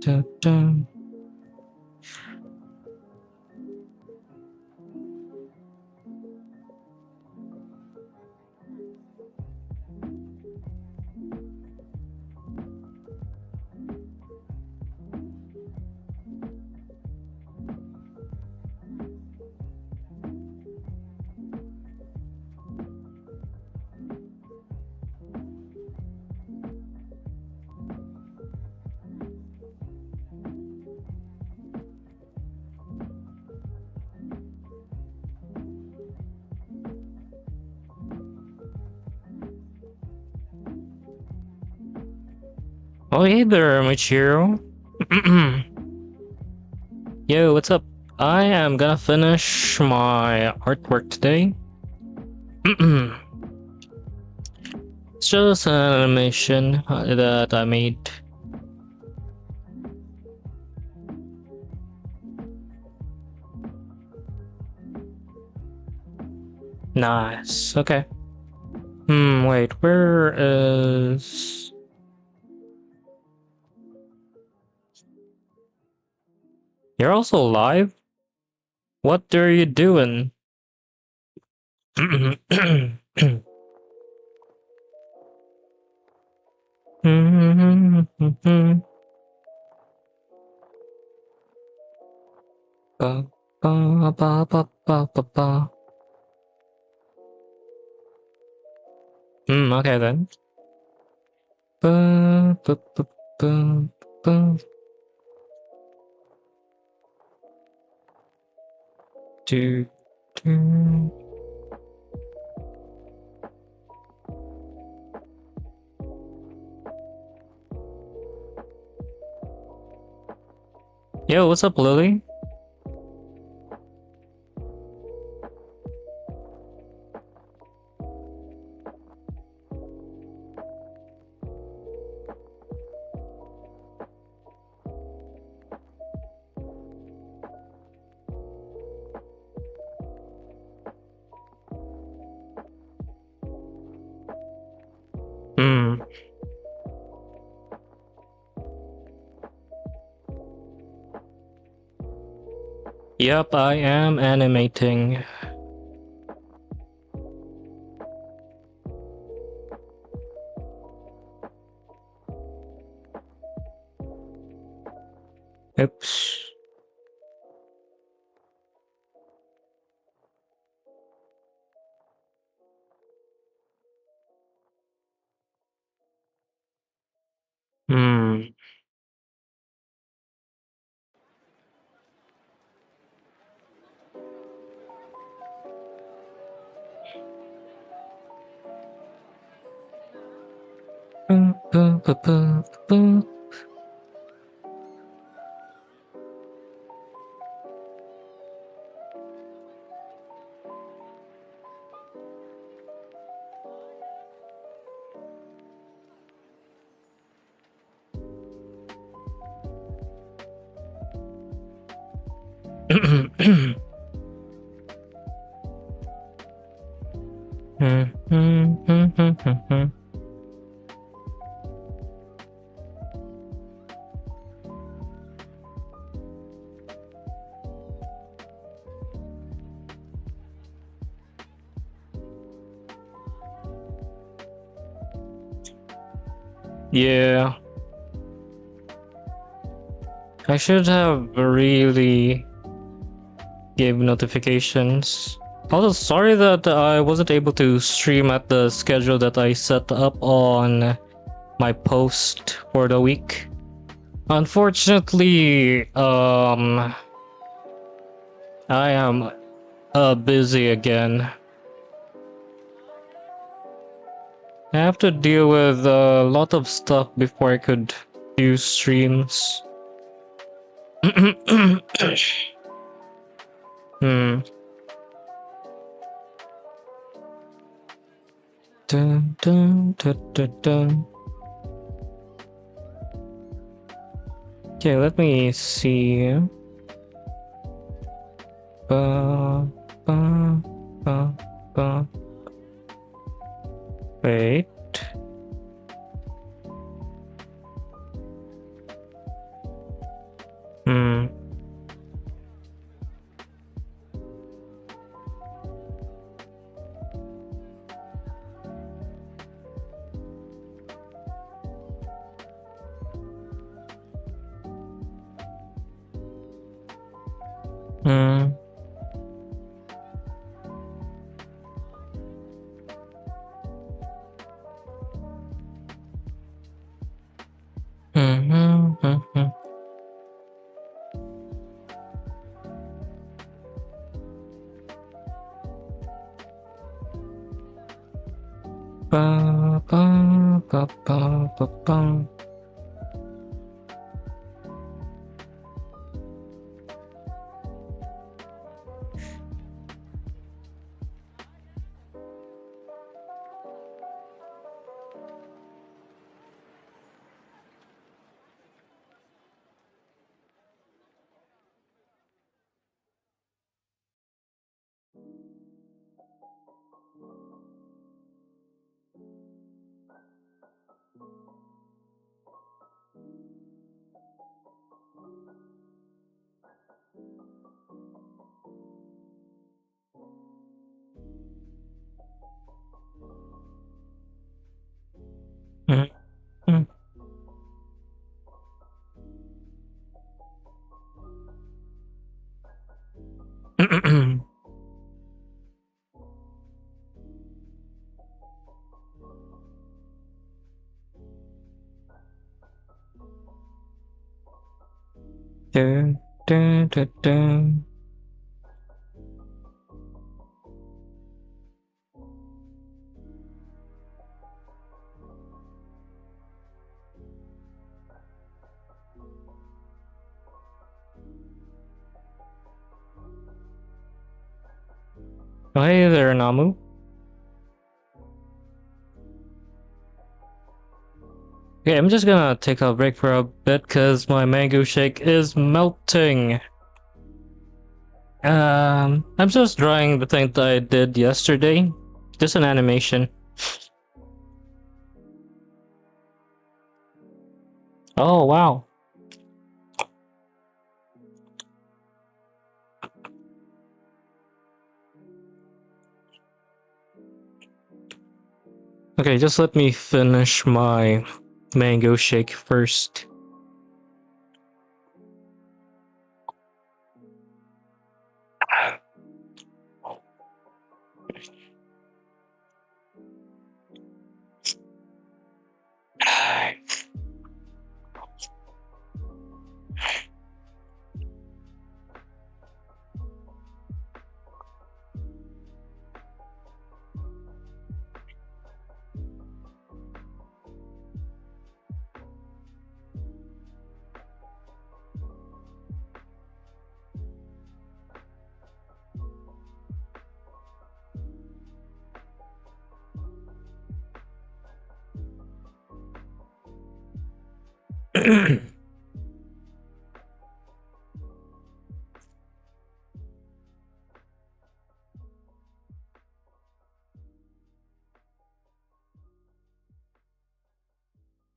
da, da. Oh, hey there, Michiro. Yo, what's up? I am gonna finish my artwork today. It's just an animation that I made. Nice. Okay. Wait, where is... You're also live? What are you doing? Ba, ba, ba, ba, ba, ba, ba. Okay then. Ba, ba, ba, ba, ba. Do, do. Yo, what's up, Lily? Yep, I am animating. Oops. Hmm. Ba, ba, ba, ba, ba. Yeah. I should have really gave notifications. Also, sorry that I wasn't able to stream at the schedule that I set up on my post for the week. Unfortunately, I am busy again. I have to deal with a lot of stuff before I could do streams. Dun, dun, dun, dun, dun. Okay, let me see. Ba, ba, ba, ba. Wait. Hmm. Mm-hmm. Ba, ba, ba, ba, ba, ba. Mhm. Dun, dun, dun, dun. Oh, hey there, Namu. Okay, I'm just gonna take a break for a bit because my mango shake is melting. I'm just drawing the thing that I did yesterday. Just an animation. Oh, wow. Okay, just let me finish my mango shake first.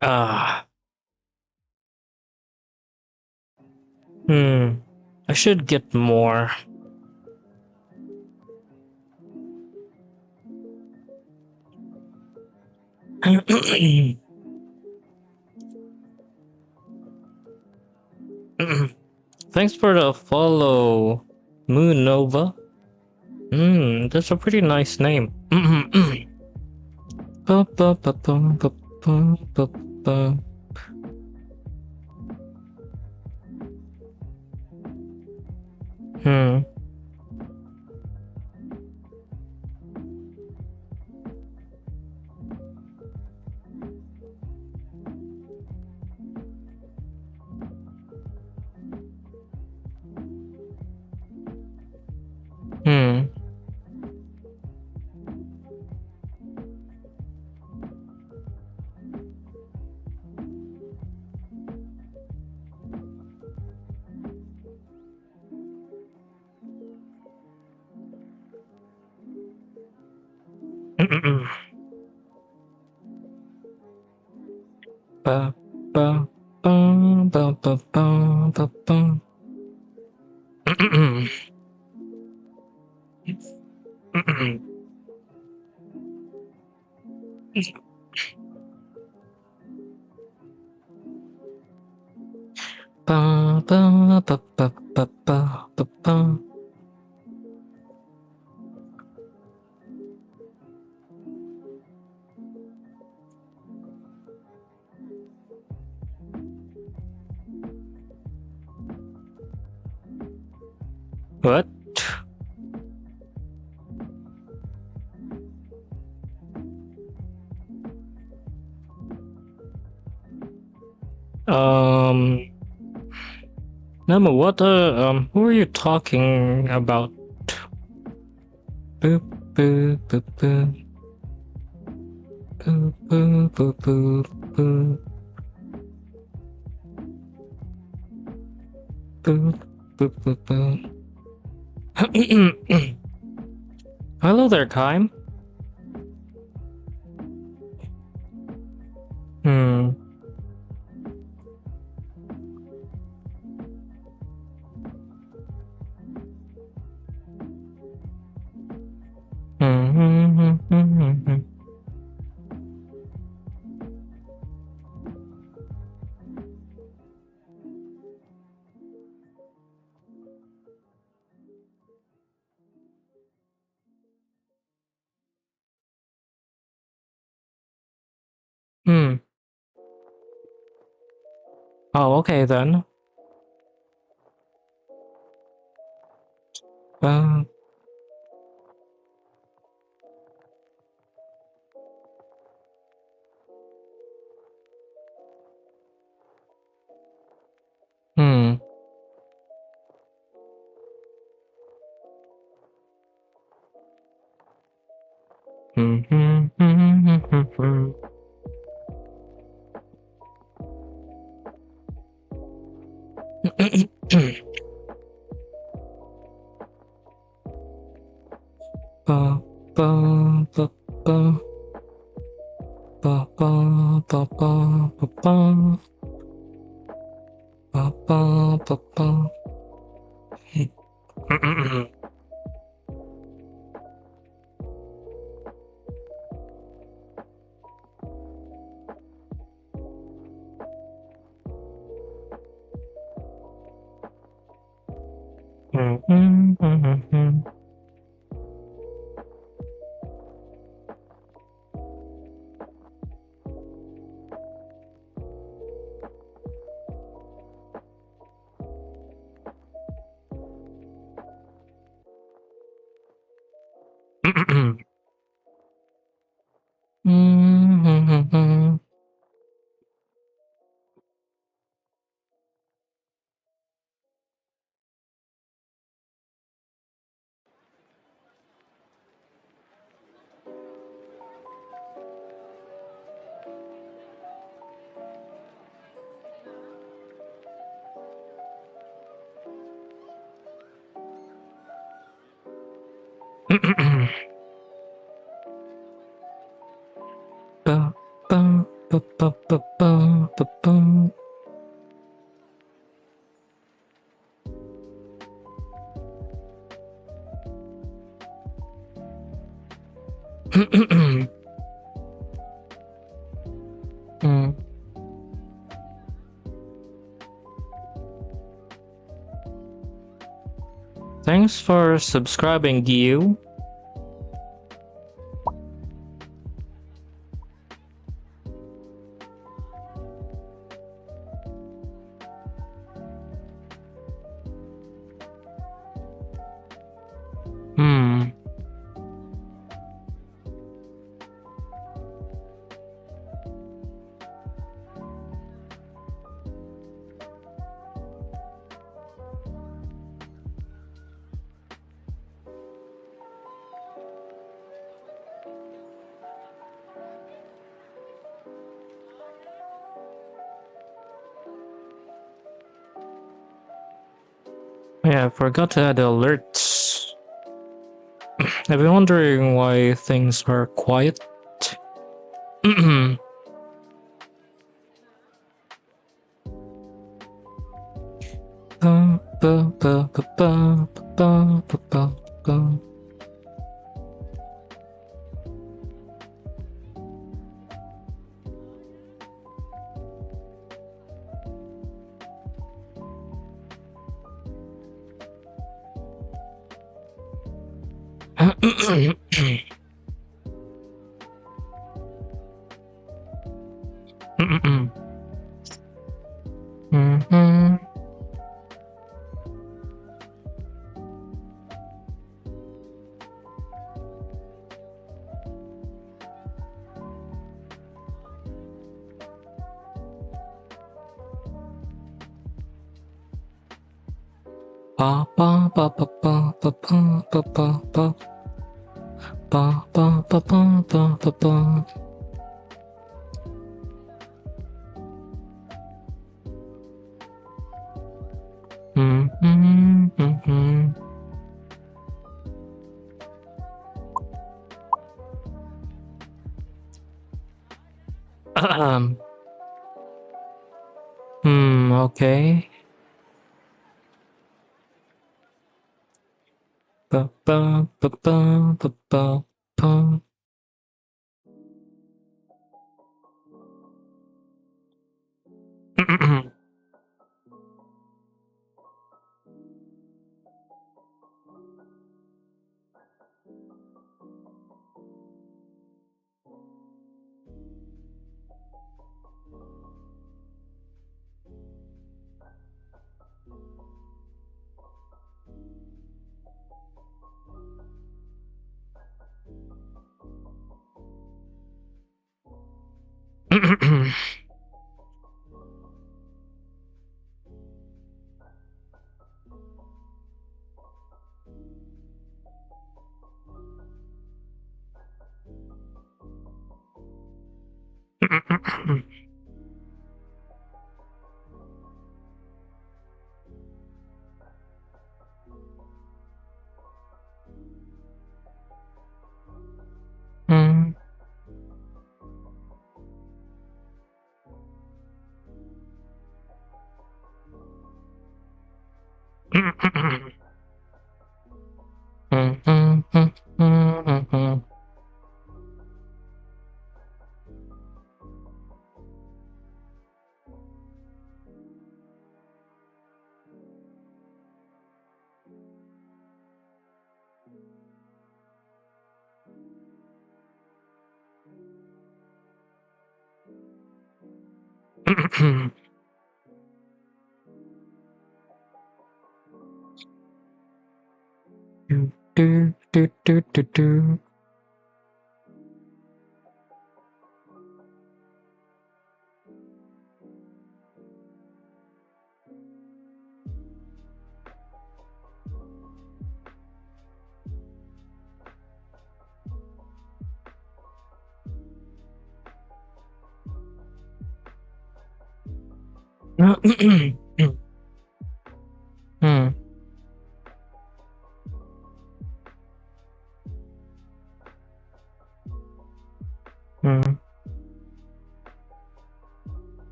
Ah. I should get more. Thanks for the follow, Moon Nova. That's a pretty nice name. Ba, ba, ba, ba, ba, ba, ba, ba. Hmm. Hmm. Ba, ba, ba, ba, ba, ba, ba, ba. ba ba ba ba ba ba ba ba. What? Nemo, what, who are you talking about? Boop, boop, boop, boop. Boop, boop, boop, boop, boop. Boop, boop, boop, boop. Hello there, Kime. Hmm. Hmm. Oh, okay then. Uh, hmm. Hmm. Hmm. Hmm. Hmm. Hmm. Ba ba ba ba ba ba ba ba ba ba ba ba ba ba. Ba ba ba ba ba ba ba ba. Hmm. Thanks for subscribing, Gyu. Hmm. Yeah, I forgot to add alerts. I've been wondering why things are quiet. Ba, ba, ba, ba, ba, ba, ba, ba, ba. Pa pa pa pa pa pa pa pa pa pa pa pa pa pa pa pa. Okay. Pa pa pa pa pa pa pa. Do do do do do.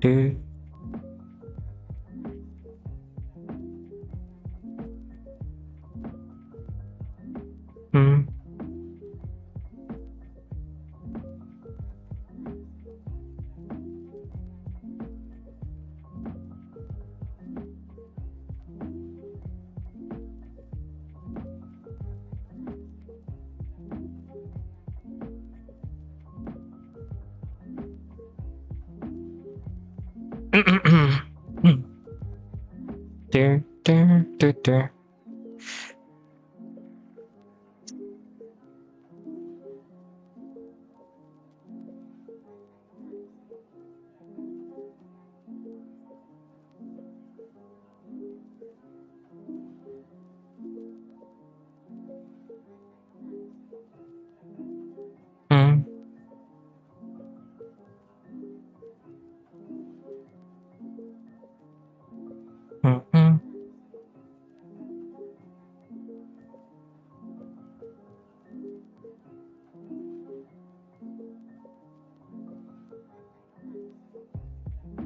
Do. There, there, there, there.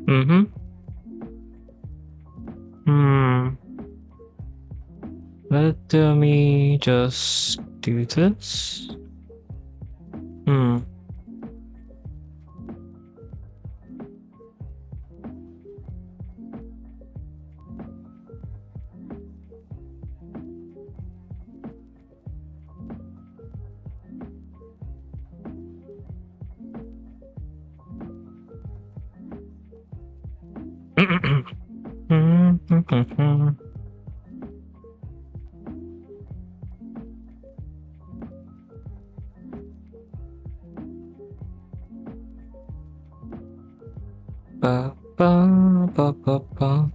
Mm-hmm. Let me just do this. Ba, ba, ba, ba, ba.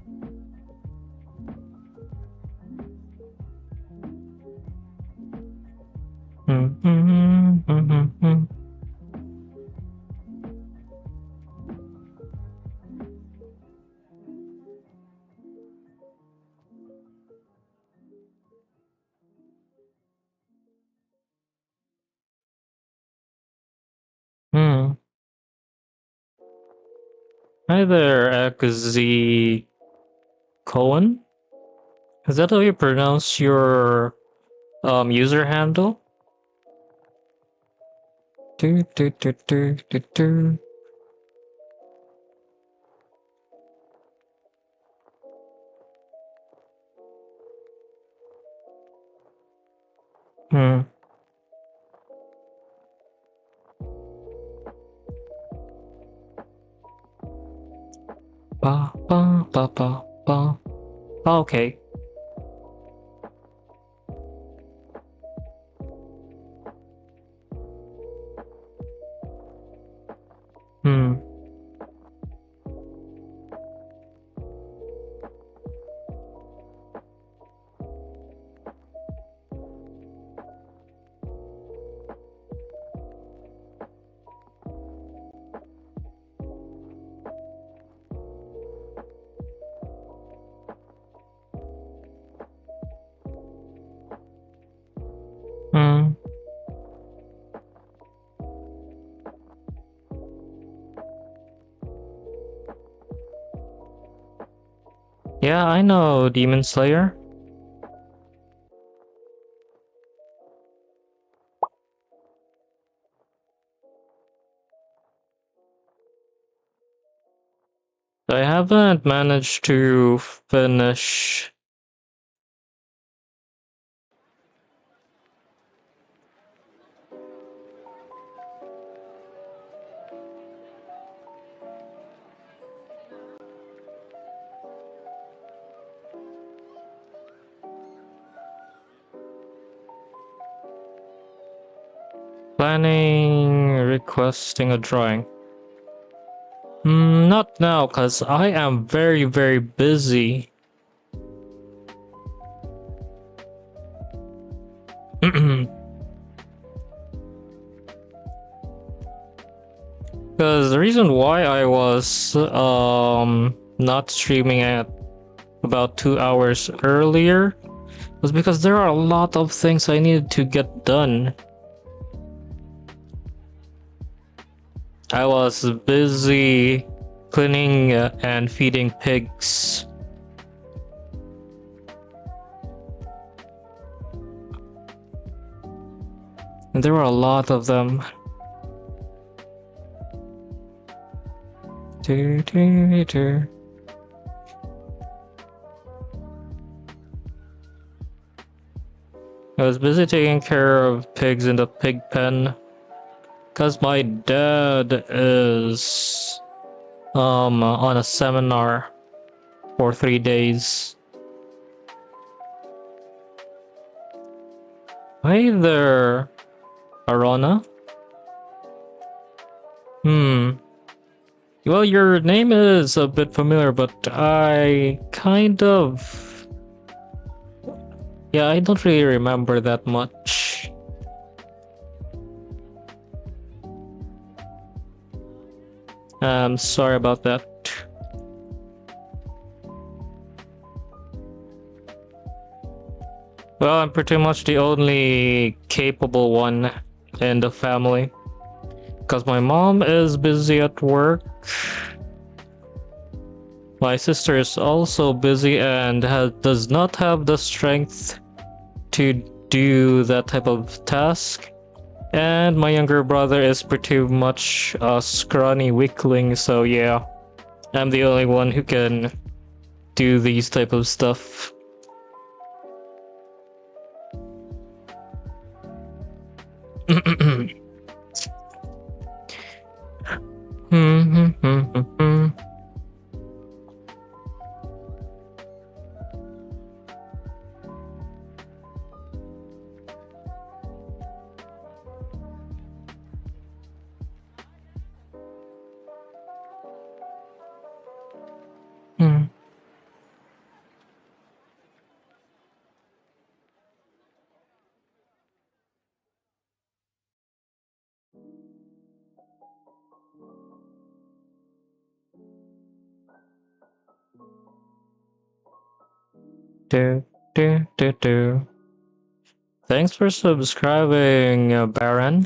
Hi there, XZ Cohen. Is that how you pronounce your user handle? Do, do, do, do, do, do. Ba, ba, ba, ba, ba. Okay. Yeah, I know Demon Slayer. I haven't managed to finish. Planning, requesting a drawing. Not now, cause I am very, very busy. Because the reason why I was not streaming at about 2 hours earlier was because there are a lot of things I needed to get done. I was busy cleaning and feeding pigs. And there were a lot of them. I was busy taking care of pigs in the pig pen. Cause my dad is on a seminar for 3 days. Hi there, Arona. Well, your name is a bit familiar, but I kind of... Yeah, I don't really remember that much. I'm sorry about that. Well, I'm pretty much the only capable one in the family. Because my mom is busy at work. My sister is also busy and does not have the strength to do that type of task. And my younger brother is pretty much a scrawny weakling, so yeah, I'm the only one who can do these type of stuff. Do, do, do, do. Thanks for subscribing, Baron.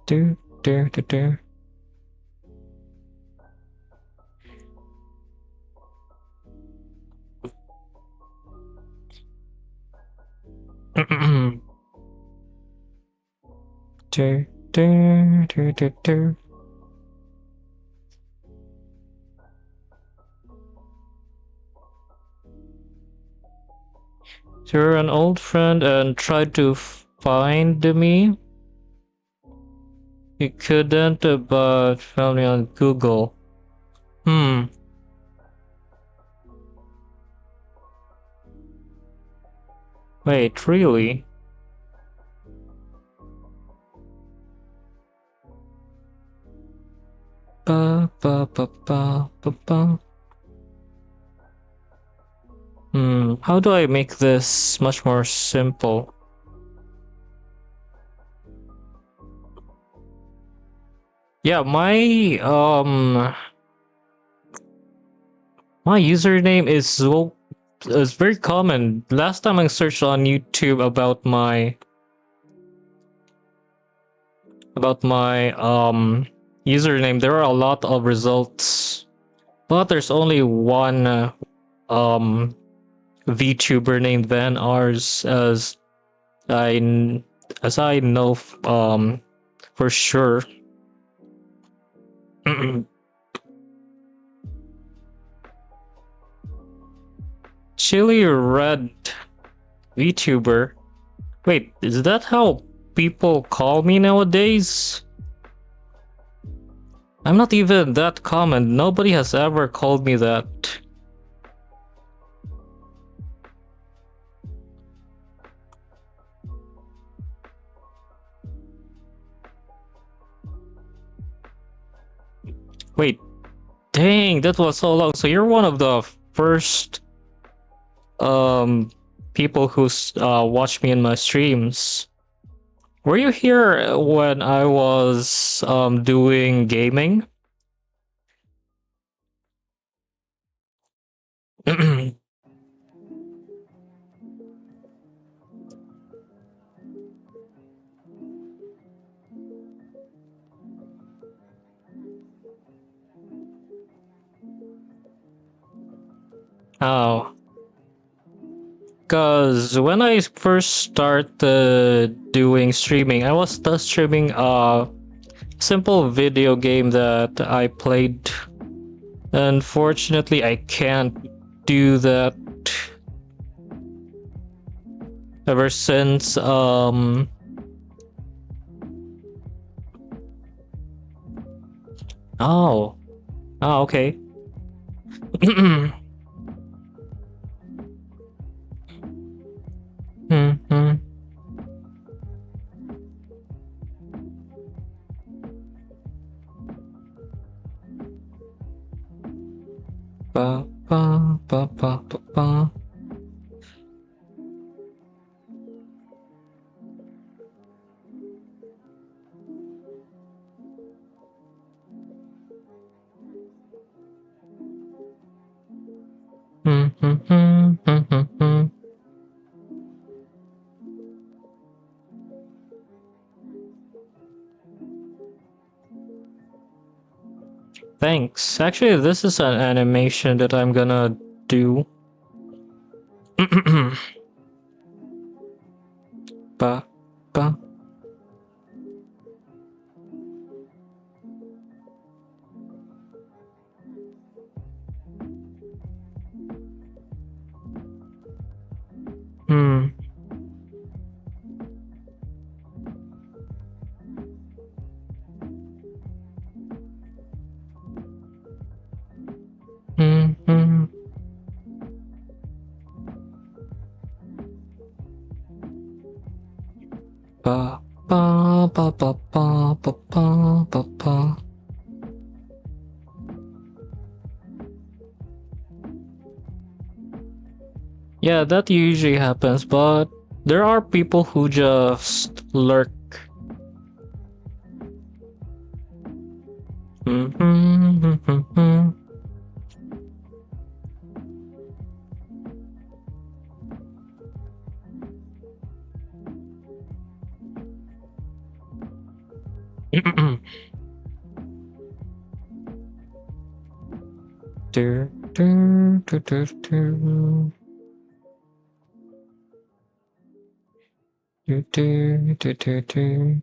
Do, do, do, do. Do, do, do, do, do. You're an old friend and tried to find me? You couldn't, but found me on Google. Wait, really? Ba, ba, ba, ba, ba, ba. How do I make this much more simple? Yeah, my username is very common. Last time I searched on YouTube about my username, there are a lot of results, but there's only one VTuber named Van Ars I as I know for sure. Chili Red VTuber. Wait, is that how people call me nowadays? I'm not even that common. Nobody has ever called me that. Wait, dang, that was so long. So you're one of the first people who watch me in my streams. Were you here when I was doing gaming? Oh, because when I first started doing streaming, I was just streaming a simple video game that I played. Unfortunately, I can't do that ever since oh. Oh, okay. Ba, ba, ba, ba, ba, ba. Thanks. Actually, this is an animation that I'm gonna do. Ba, ba. Hmm. Hmm. Hmm. Ba, ba, ba, ba, ba, ba, ba, ba, ba. Yeah, that usually happens, but there are people who just lurk. Do, do, do, do, do. Do, do, do, do, do.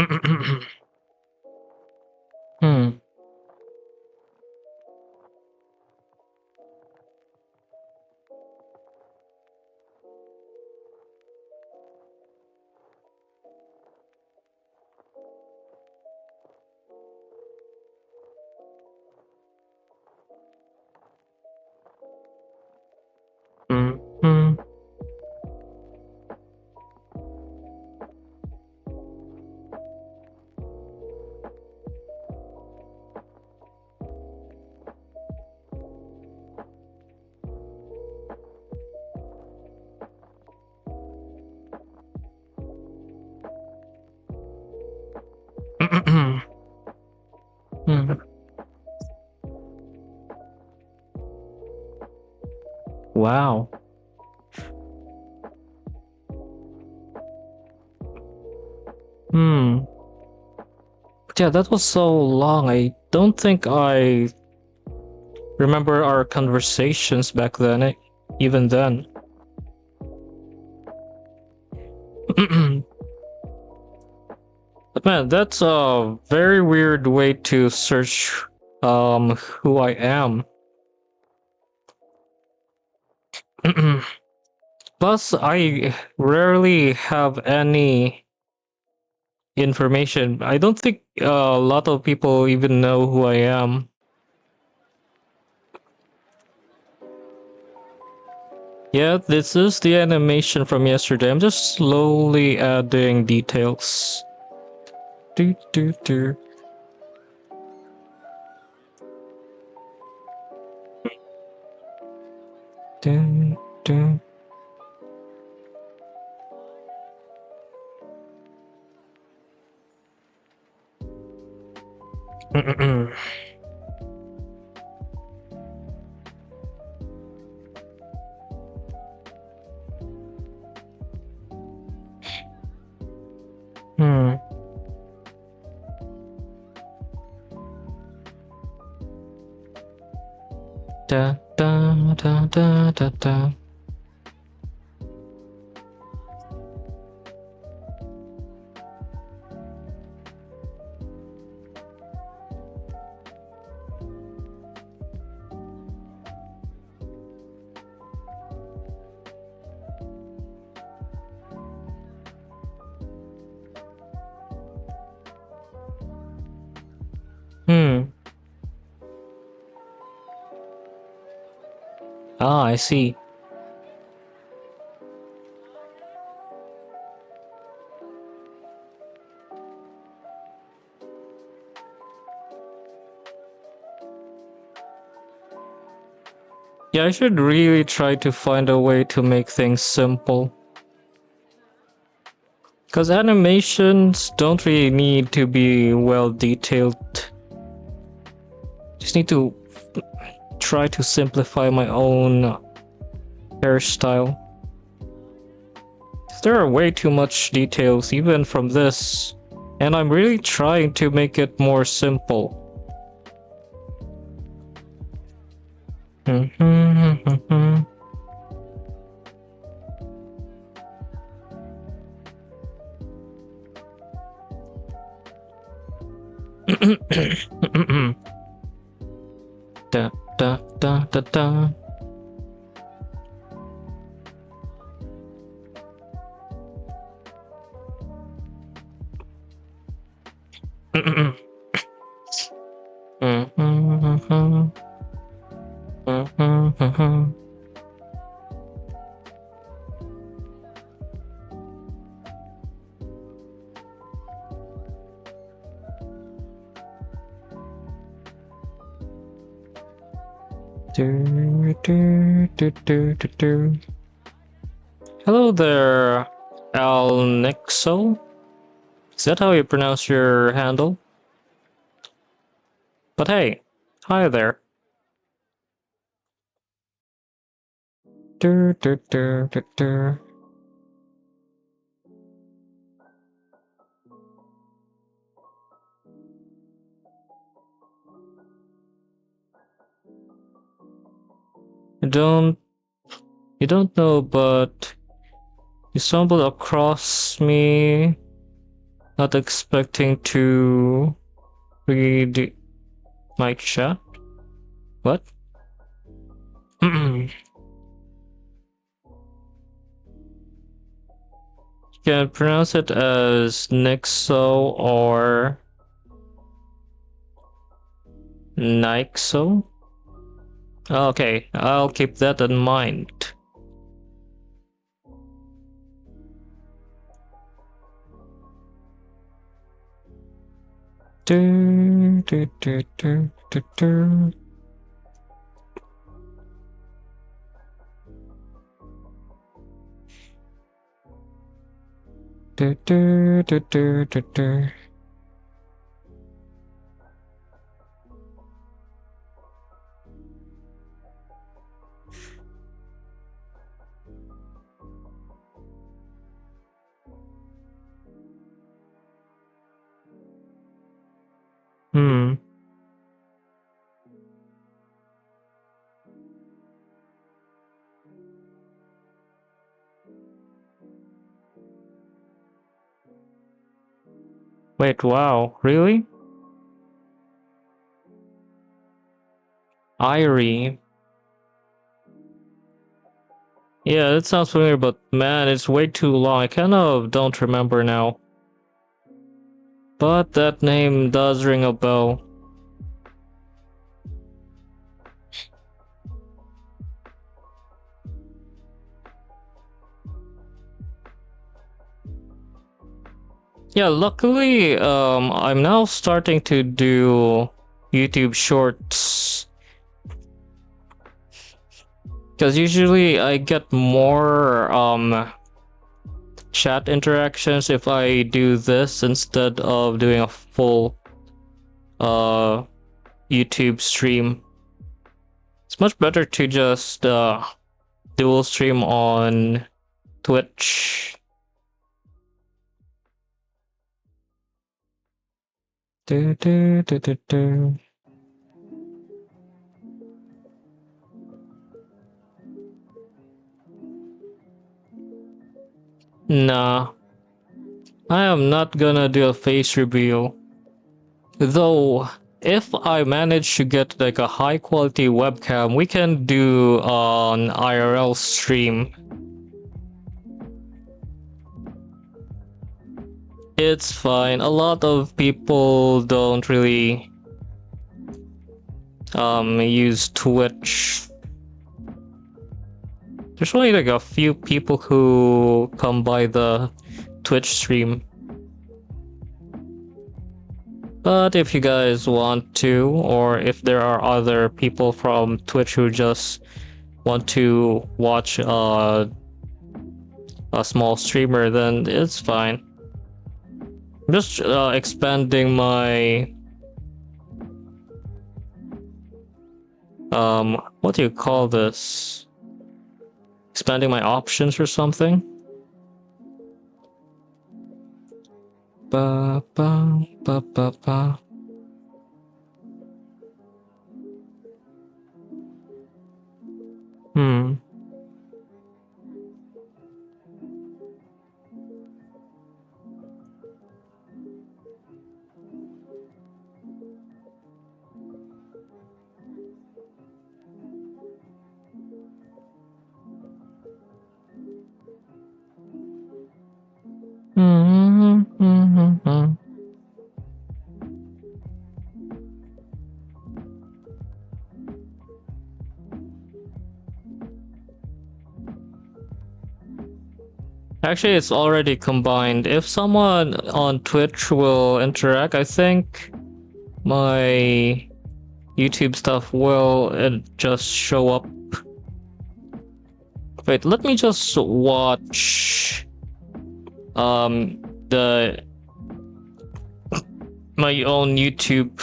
Hmm. Hmm. Hmm. Hmm. Wow. Hmm. Yeah, that was so long. I don't think I remember our conversations back then, even then. But man, that's a very weird way to search who I am. Plus, I rarely have any information. I don't think a lot of people even know who I am. Yeah, this is the animation from yesterday. I'm just slowly adding details. Do, do, do. Do, do. Hmm. Da, da, da, da, da, da. Hmm. Ah, I see. Yeah, I should really try to find a way to make things simple. Because animations don't really need to be well detailed. Just need to try to simplify my own hairstyle. There are way too much details even from this, and I'm really trying to make it more simple. Da da da da da. Hello there, Alnixo. Is that how you pronounce your handle? But hey, hi there. You don't know, but you stumbled across me, not expecting to read my chat. What? You can pronounce it as Nixo or Nixo. Okay, I'll keep that in mind. Wait, wow, really? Irie. Yeah, that sounds familiar, but man, it's way too long. I kind of don't remember now. But that name does ring a bell. Yeah, luckily, I'm now starting to do YouTube Shorts. Because usually I get more, chat interactions if I do this instead of doing a full, YouTube stream. It's much better to just, dual stream on Twitch. Nah, I am not gonna do a face reveal. Though, if I manage to get like a high quality webcam, we can do an IRL stream. It's fine. A lot of people don't really use Twitch. There's only like a few people who come by the Twitch stream. But if you guys want to, or if there are other people from Twitch who just want to watch a small streamer, then it's fine. I'm just expanding my what do you call this? Expanding my options or something? Ba ba ba ba ba. Hmm. Hmm. Actually, it's already combined. If someone on Twitch will interact, I think my YouTube stuff will just show up. Wait, let me just watch the my own YouTube.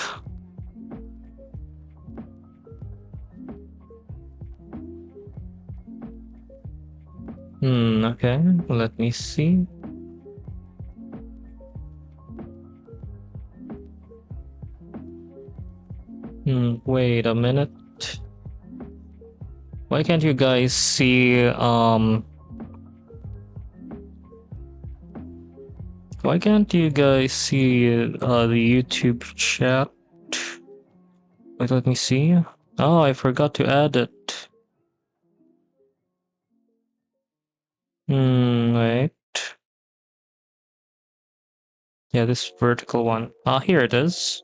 Okay, let me see. Wait a minute. Why can't you guys see why can't you guys see the YouTube chat? Wait, let me see. Oh, I forgot to add it. Wait. Yeah, this vertical one. Ah, here it is.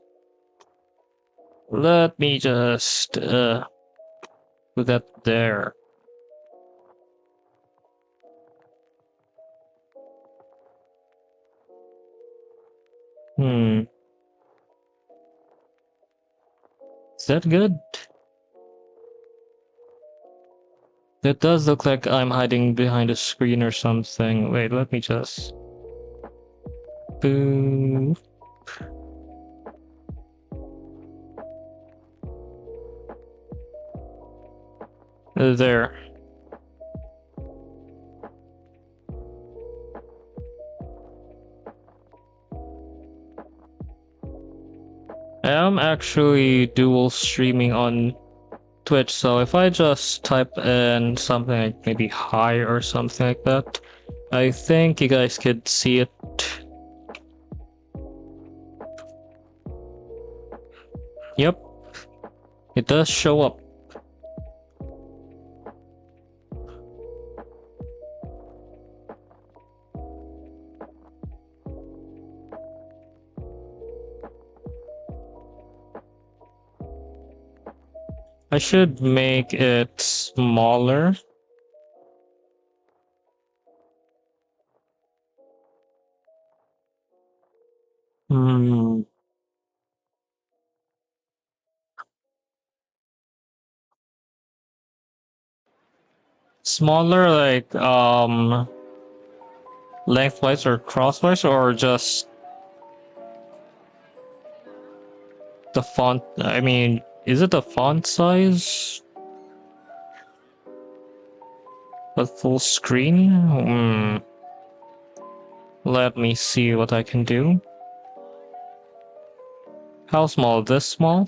Let me just put that there. Is that good? That does look like I'm hiding behind a screen or something. Wait, let me just... Boo. There. I am actually dual streaming on Twitch, so if I just type in something like maybe hi or something like that, I think you guys could see it. Yep, it does show up. I should make it smaller. Smaller like lengthwise or crosswise, or just the font? I mean, is it the font size? But full screen? Let me see what I can do. How small? This small?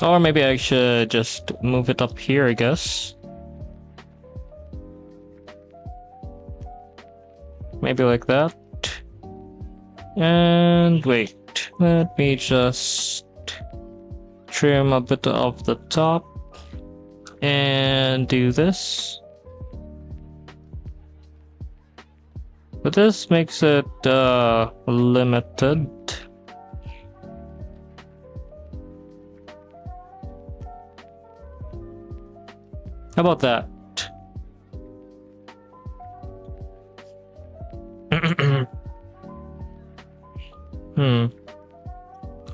Or maybe I should just move it up here, I guess. Maybe like that. And wait, let me just trim a bit of the top and do this. But this makes it limited. How about that?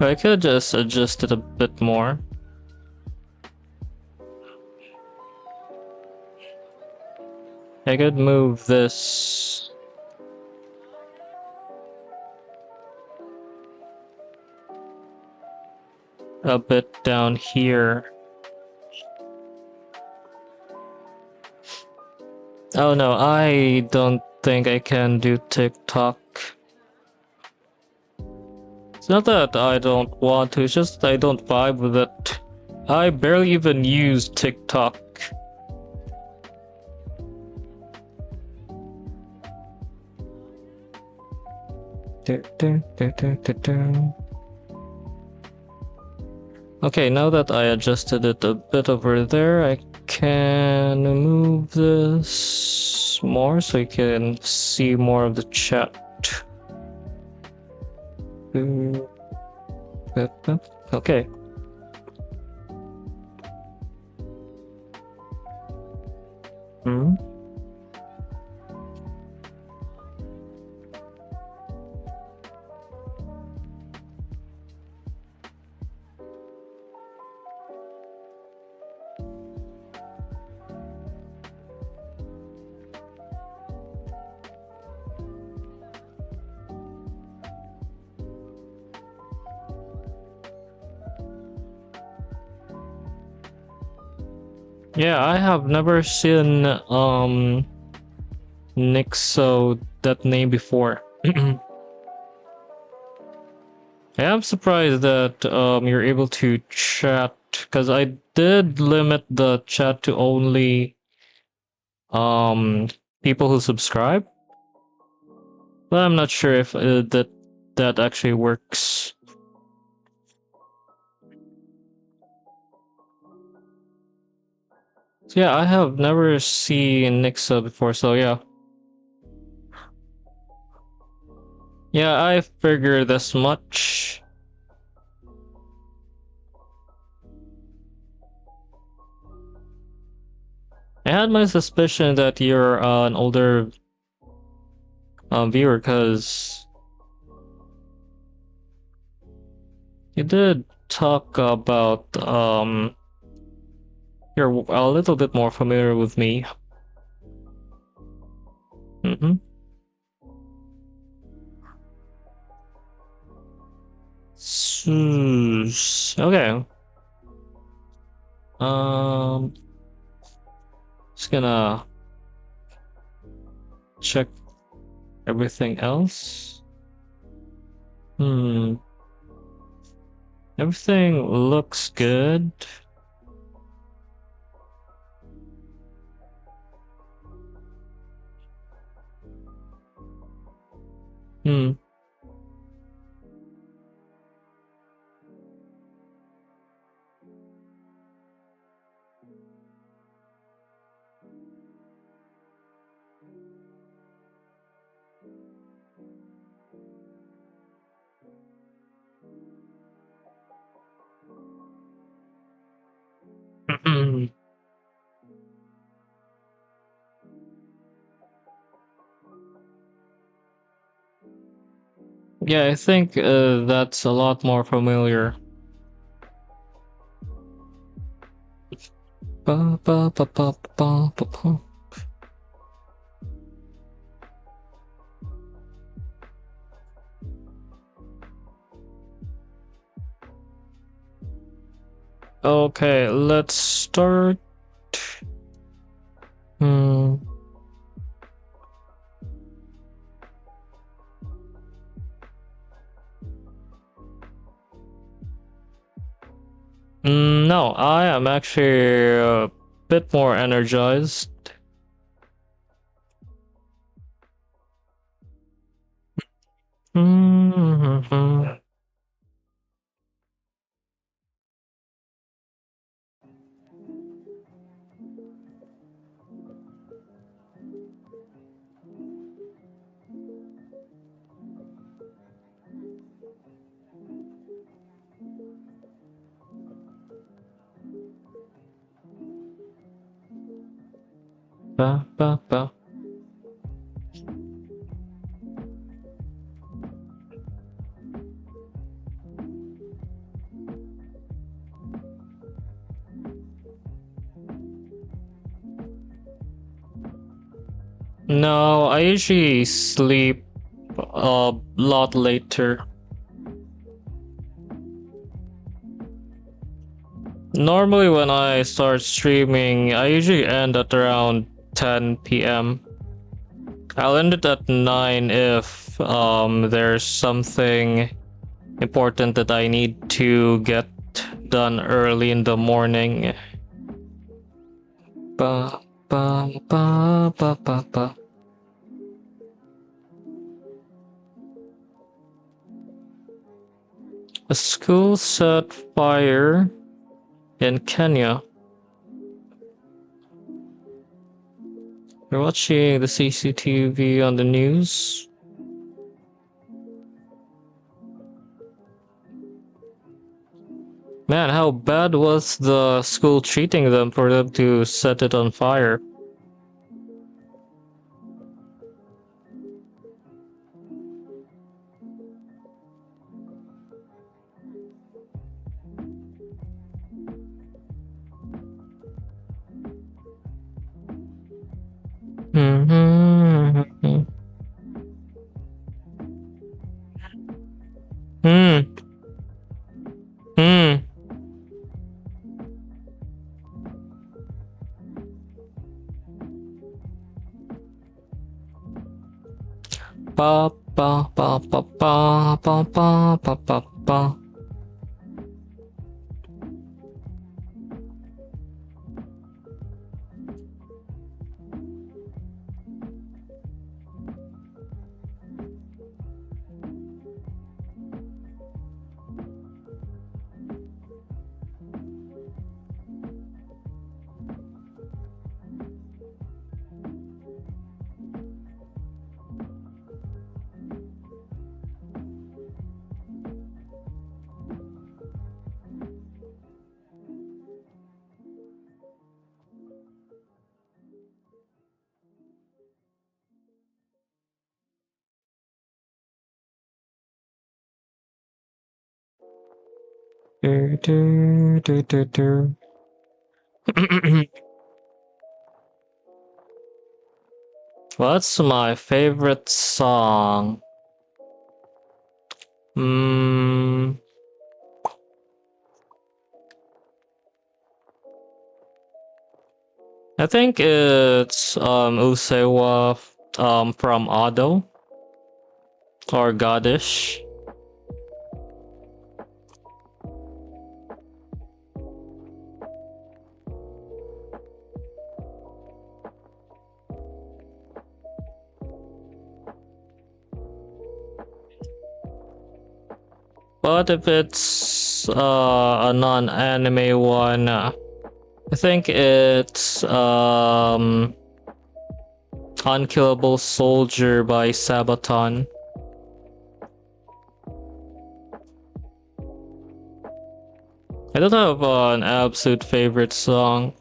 I could just adjust it a bit more. I could move this a bit down here. Oh no, I don't think I can do TikTok. It's not that I don't want to, it's just I don't vibe with it. I barely even use TikTok. Okay, now that I adjusted it a bit over there, I can move this more so you can see more of the chat. Okay. Yeah, I have never seen Nixo that name before. I am surprised that you're able to chat, because I did limit the chat to only people who subscribe, but I'm not sure if that actually works. So yeah, I have never seen Nixa before, so yeah. Yeah, I figured as much. I had my suspicion that you're an older viewer, because you did talk about you're a little bit more familiar with me. Okay. Just gonna check everything else. Everything looks good. Yeah, I think that's a lot more familiar. Ba, ba, ba, ba, ba, ba, ba. Okay, let's start. No, I am actually a bit more energized. Ba, ba, ba. No, I usually sleep a lot later. Normally when I start streaming, I usually end at around 10 p.m. I'll end it at 9 if there's something important that I need to get done early in the morning. Ba ba ba ba ba ba. A school set fire in Kenya. You're watching the CCTV on the news. Man, how bad was the school treating them for them to set it on fire? Hmm. Hmm. Ba ba ba ba ba ba ba ba ba ba. Do, do, do, do, do. What's my favorite song? I think it's Usewa from Ado or Goddish. But if it's a non-anime one, I think it's Unkillable Soldier by Sabaton. I don't have an absolute favorite song.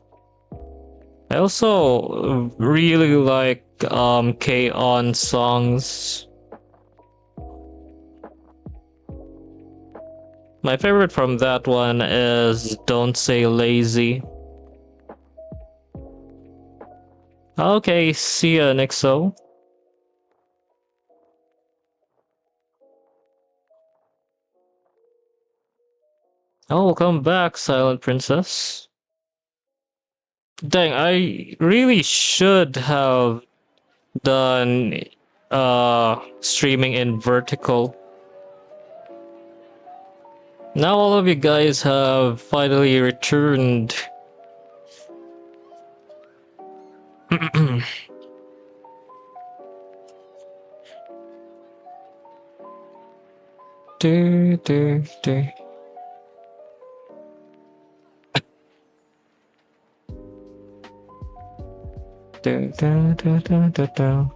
I also really like K-On songs. My favorite from that one is Don't Say Lazy. Okay, see ya, Nixo. Oh, welcome back, Silent Princess. Dang, I really should have done streaming in vertical. Now all of you guys have finally returned. do, do, do. Do, do, do, do, do, do.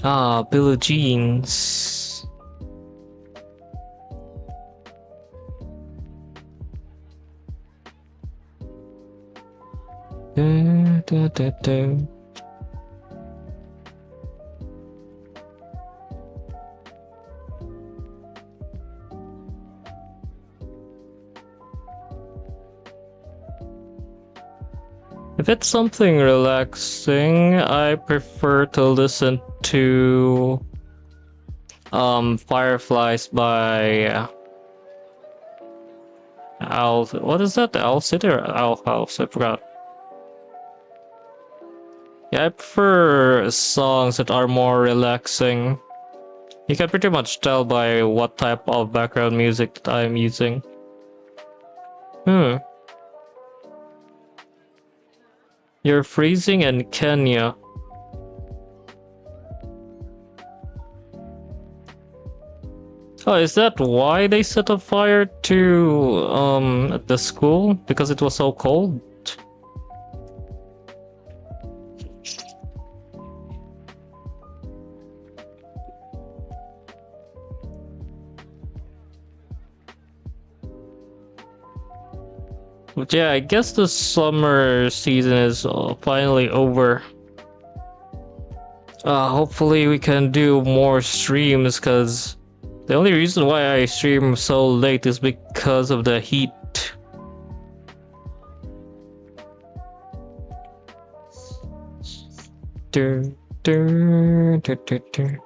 Ah, Billie Jeans. Do, do, do, do. If it's something relaxing, I prefer to listen to Fireflies by Owl. What is that? Owl City or Owl House? I forgot. Yeah, I prefer songs that are more relaxing. You can pretty much tell by what type of background music that I'm using. Hmm. You're freezing in Kenya. Oh, is that why they set a fire to the school? Because it was so cold? But yeah, I guess the summer season is finally over. Hopefully we can do more streams, because the only reason why I stream so late is because of the heat. Dur, dur, dur, dur, dur.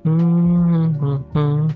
Hmm. Hmm.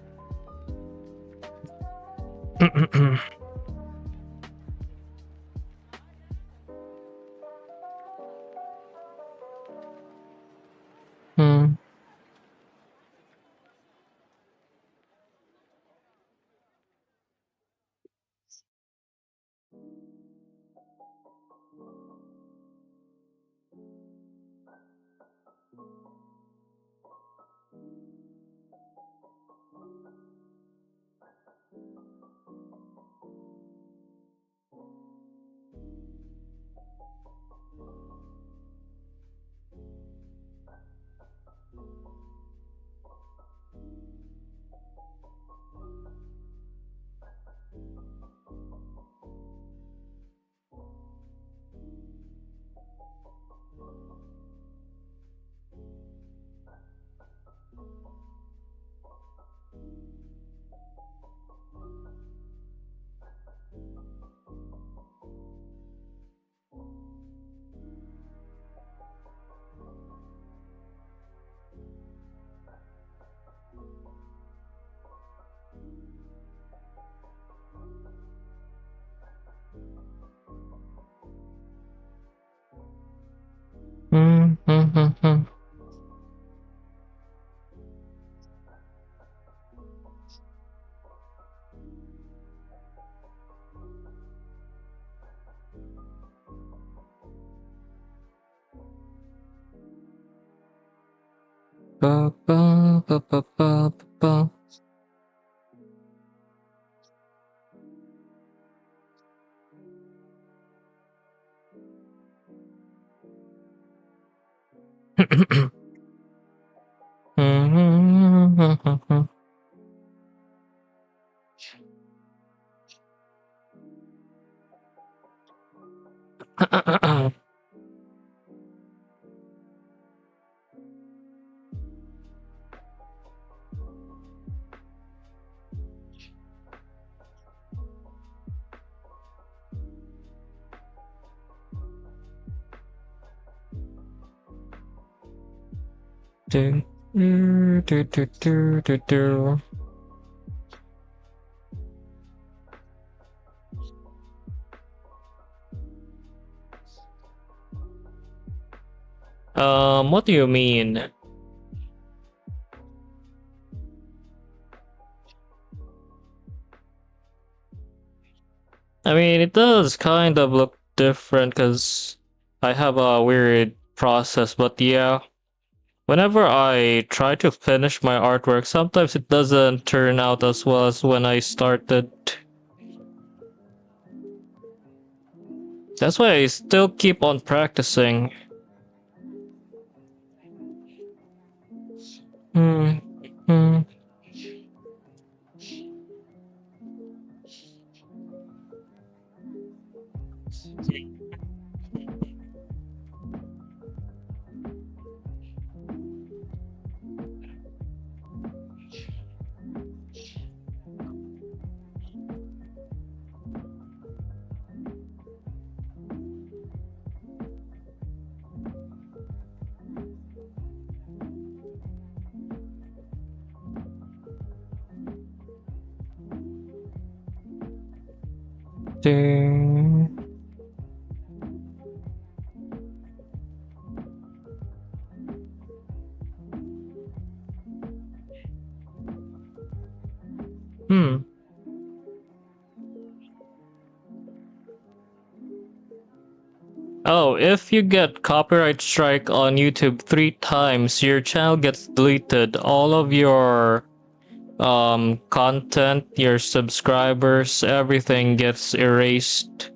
Hmm. Hmm. Hmm. Ba, ba, ba, ba, ba, ba. Do, do, do, do, do, do, do. What do you mean? I mean, it does kind of look different because I have a weird process, but yeah, whenever I try to finish my artwork, sometimes it doesn't turn out as well as when I started. That's why I still keep on practicing. Hmm. Hmm. Ding. Oh, if you get copyright strike on YouTube 3 times, your channel gets deleted. All of your content, your subscribers, everything gets erased.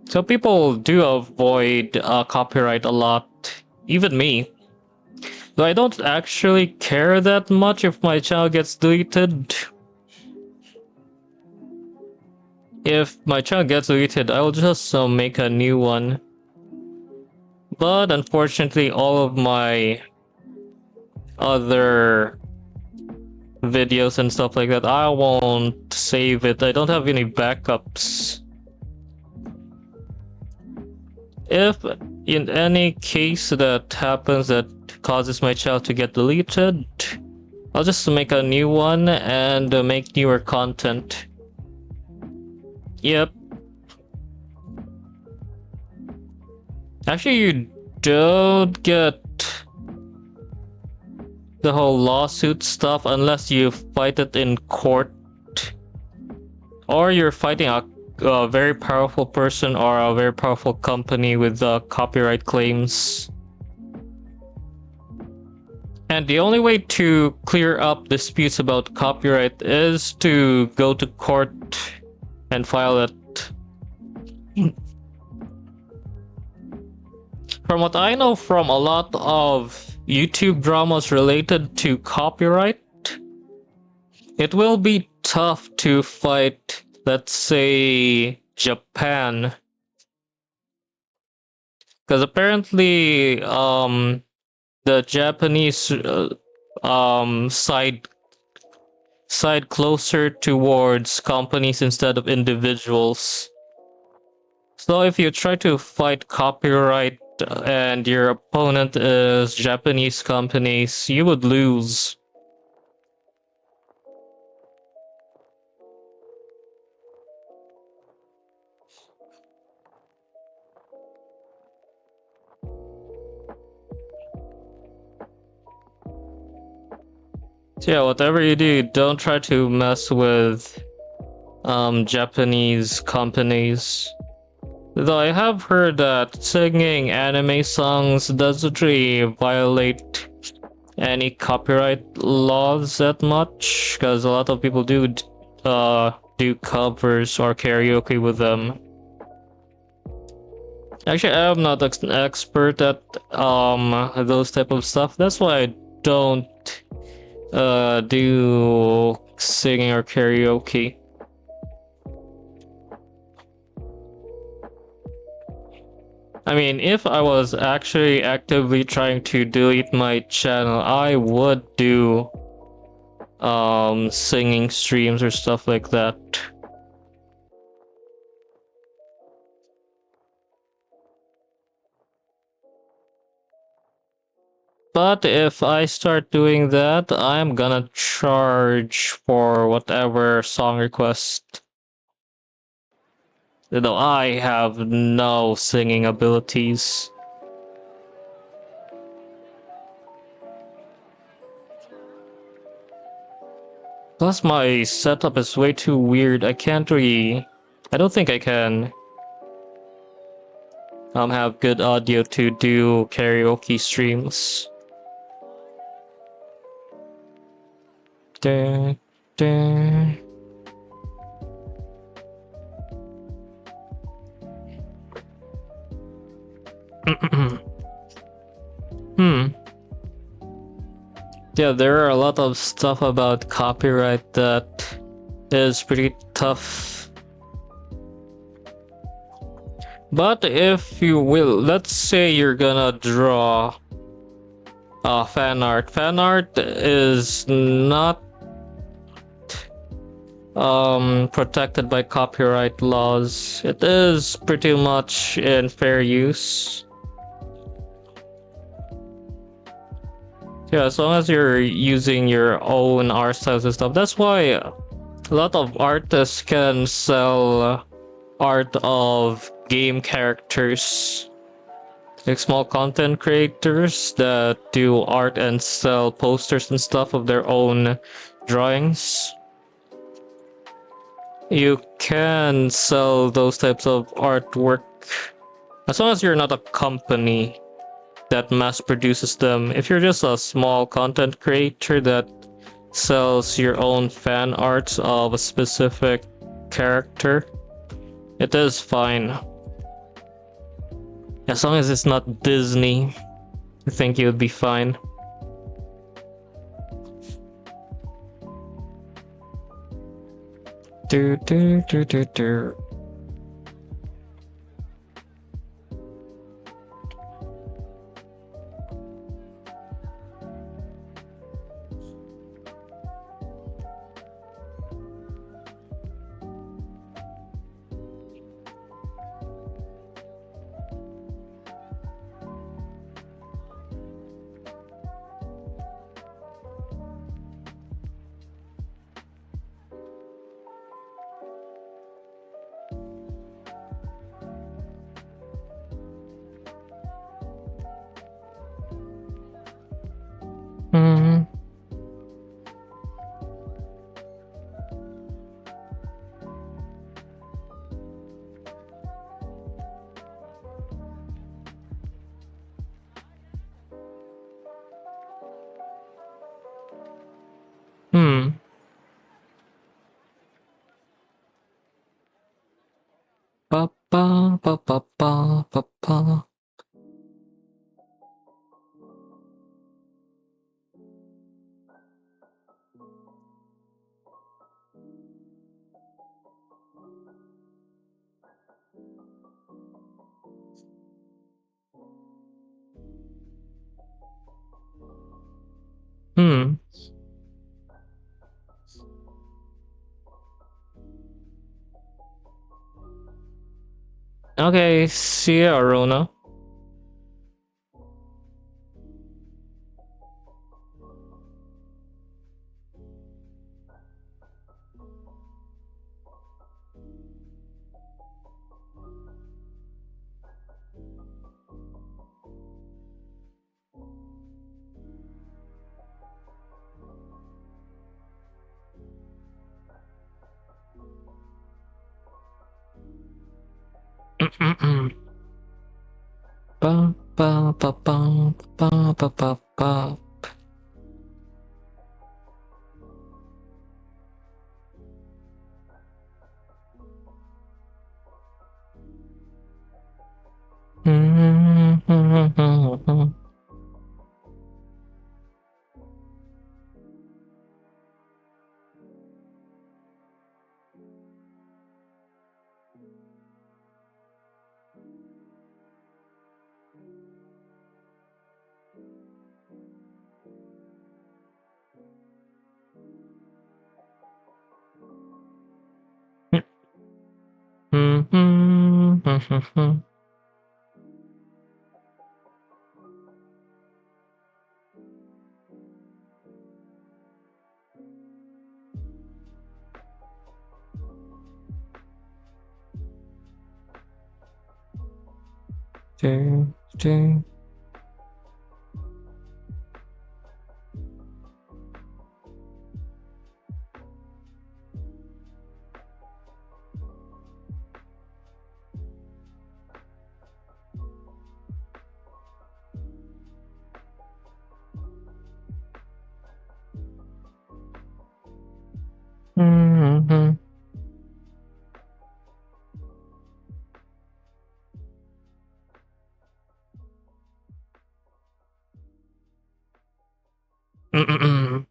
So people do avoid copyright a lot, even me. Though I don't actually care that much if my channel gets deleted. If my channel gets deleted, I'll just make a new one. But unfortunately, all of my other videos and stuff like that, I won't save it. I don't have any backups. If in any case that happens that causes my channel to get deleted, I'll just make a new one and make newer content. Yep. Actually, you don't get the whole lawsuit stuff unless you fight it in court, or you're fighting a very powerful person or a very powerful company with copyright claims. And the only way to clear up disputes about copyright is to go to court and file it. From what I know from a lot of YouTube dramas related to copyright, it will be tough to fight, let's say, Japan. Because apparently, the Japanese side closer towards companies instead of individuals. So if you try to fight copyright and your opponent is Japanese companies, you would lose. So yeah, whatever you do, don't try to mess with Japanese companies. Though I have heard that singing anime songs doesn't really violate any copyright laws that much, because a lot of people do covers or karaoke with them. Actually, I'm not an expert at those type of stuff. That's why I don't do singing or karaoke. I mean, if I was actually actively trying to delete my channel, I would do singing streams or stuff like that. But if I start doing that, I'm gonna charge for whatever song request. Though I have no singing abilities. Plus my setup is way too weird. I don't think I can have good audio to do karaoke streams. Dun, dun. Yeah, there are a lot of stuff about copyright that is pretty tough. But if you will, let's say you're gonna draw fan art. Fan art is not protected by copyright laws. It is pretty much in fair use. Yeah, as long as you're using your own art styles and stuff. That's why a lot of artists can sell art of game characters, like small content creators that do art and sell posters and stuff of their own drawings. You can sell those types of artwork as long as you're not a company that mass produces them. If you're just a small content creator that sells your own fan arts of a specific character, it is fine. As long as it's not Disney, I think you would be fine. Do do do do do. Hmm. Hmm. Pa pa pa pa pa pa pa. Hmm. Okay, see ya, Arona. Pa pa pa pa pa pa pa pa. Do, do. Mhm. Mm-mm-mm.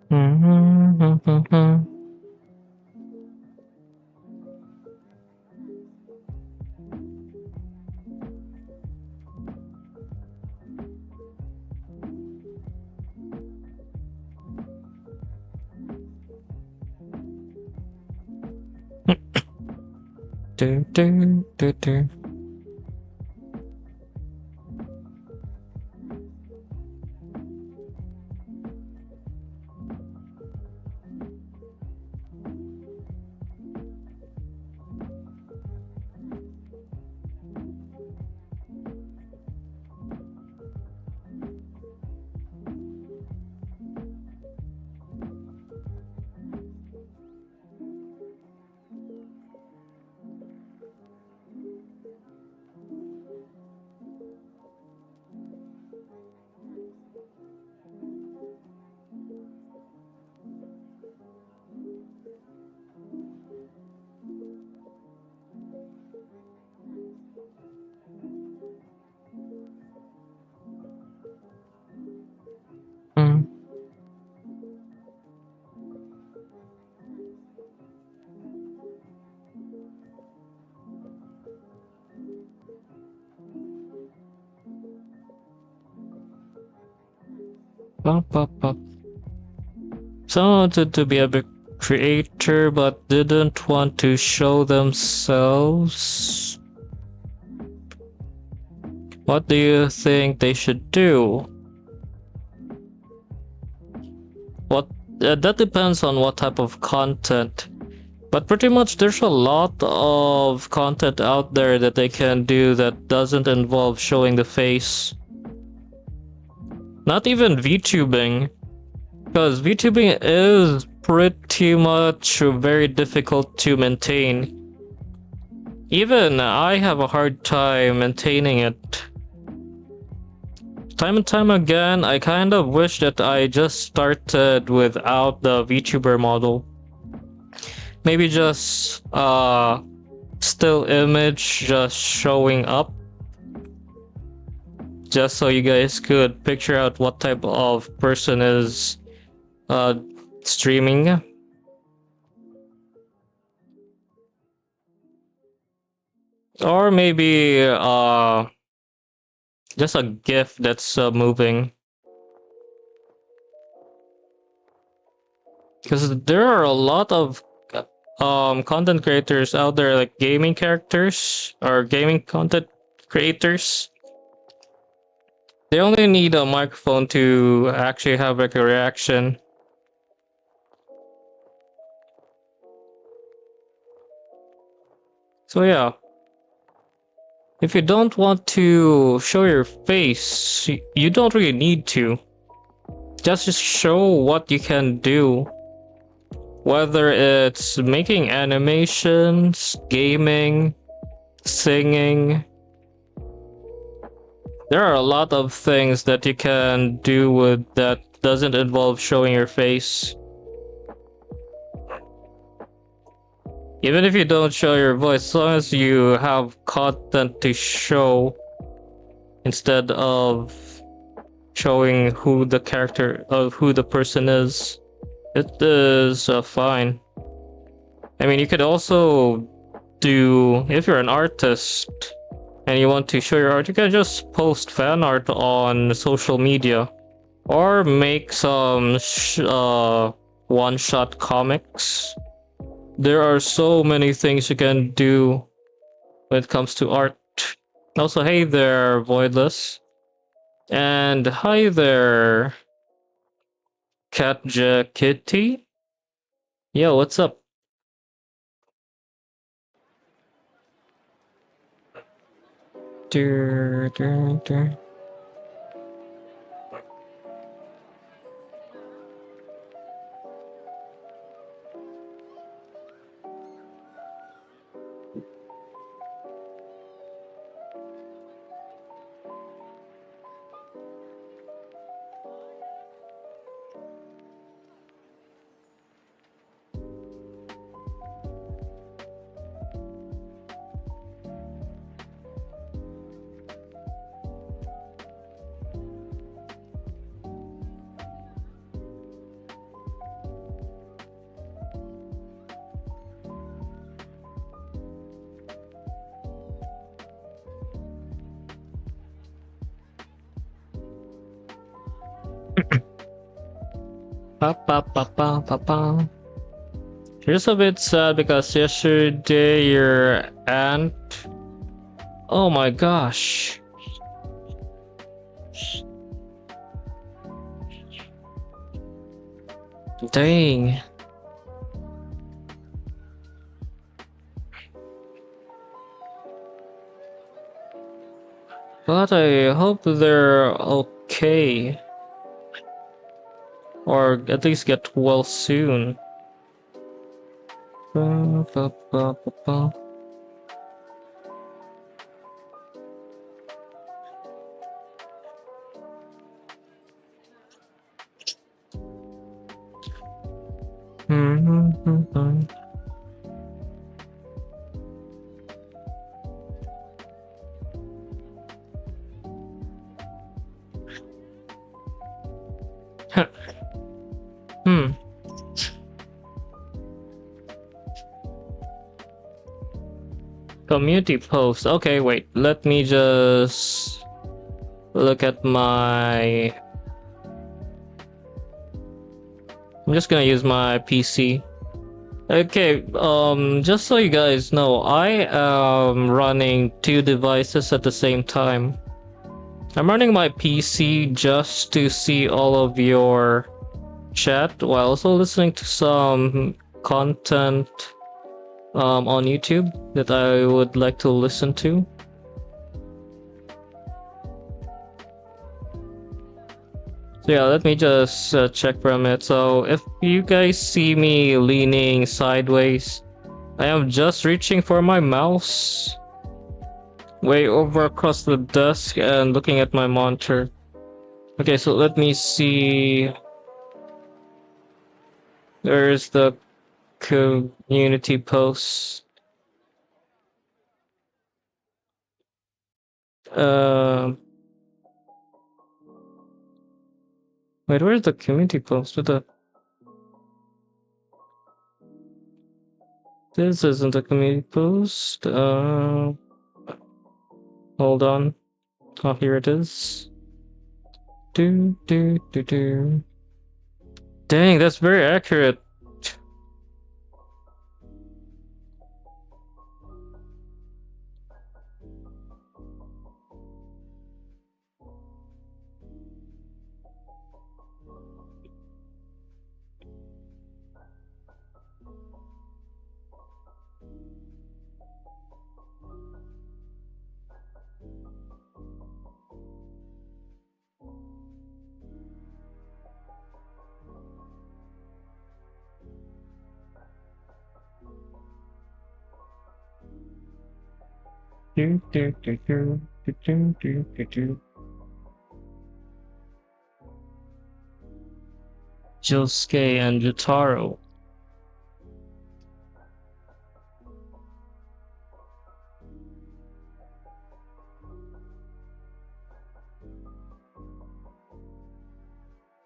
Mhm. Do, do, do, do. Mm. Bop, bop, bop. Someone wanted to be a big creator but didn't want to show themselves. What do you think they should do? What that depends on what type of content. But pretty much there's a lot of content out there that they can do that doesn't involve showing the face. Not even VTubing. Because VTubing is pretty much very difficult to maintain. Even I have a hard time maintaining it. Time and time again, I kind of wish that I just started without the VTuber model. Maybe just still image just showing up. Just so you guys could picture out what type of person is streaming. Or maybe just a GIF that's moving. Because there are a lot of content creators out there, like gaming characters or gaming content creators. They only need a microphone to actually have like a reaction. So yeah, if you don't want to show your face, you don't really need to. Just show what you can do. Whether it's making animations, gaming, singing. There are a lot of things that you can do with that doesn't involve showing your face. Even if you don't show your voice, as long as you have content to show instead of showing who the character of who the person is, it is fine. I mean, you could also do, if you're an artist and you want to show your art, you can just post fan art on social media or make some one-shot comics. There are so many things you can do when it comes to art. Also, hey there, Voidless. And hi there, Catja Kitty. Yo, what's up? Dur, dur, dur. Pa pa pa pa pa pa. Here's a bit sad because yesterday your aunt. Oh my gosh. Dang. But I hope they're okay. Or at least get well soon. Ba, ba, ba, ba, ba. Hmm. Community post. Okay, wait. Let me just look at my. I'm just gonna use my PC. Okay, just so you guys know, I am running two devices at the same time. I'm running my PC just to see all of your chat while also listening to some content on YouTube that I would like to listen to. So yeah, let me just check for a minute. So if you guys see me leaning sideways, I am just reaching for my mouse way over across the desk and looking at my monitor. Okay, so let me see. There's the community post. Wait, where's the community post? This isn't a community post. Hold on. Oh, here it is. Do. Dang, that's very accurate. Do. Josuke and Jotaro.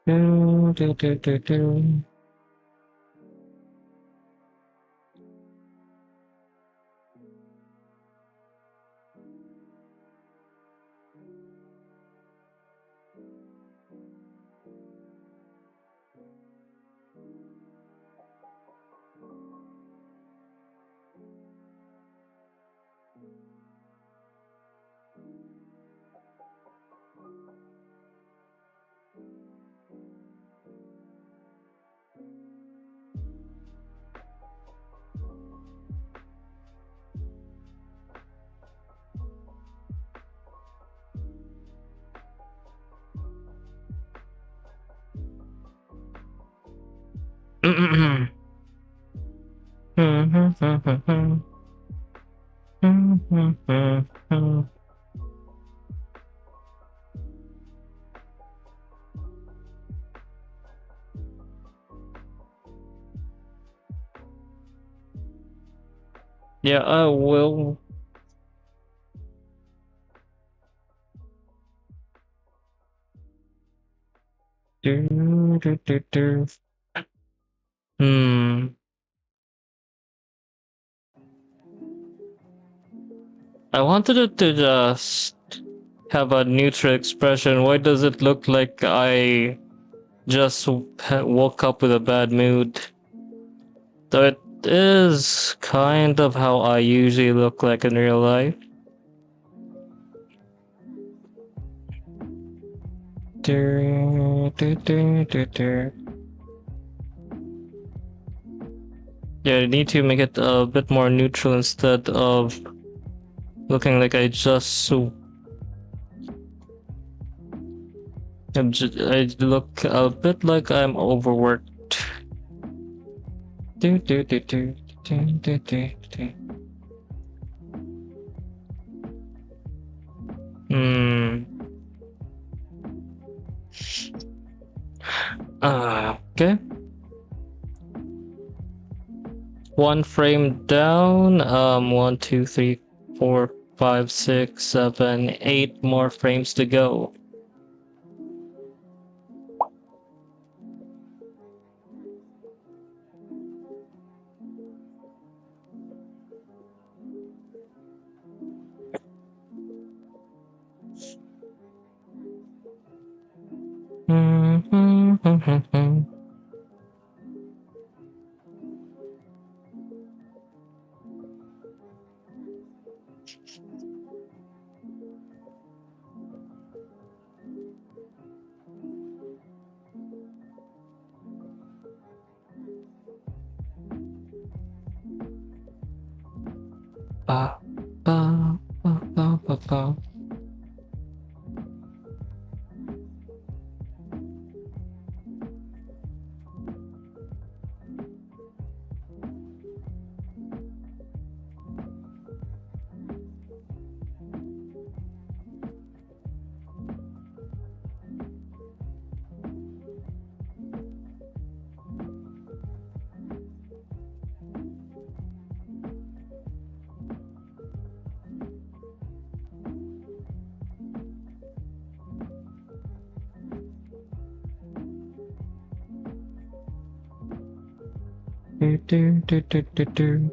Do. Yeah, I will. Do. I wanted it to just have a neutral expression. Why does it look like I just woke up with a bad mood? So is kind of how I usually look like in real life. Yeah, I need to make it a bit more neutral instead of looking like I I look a bit like I'm overworked. Hmm. Okay. One frame down. 1, 2, 3, 4, 5, 6, 7, 8 more frames to go. Ba, ba, ba, ba, ba, ba. Do, do, do, do, do, do.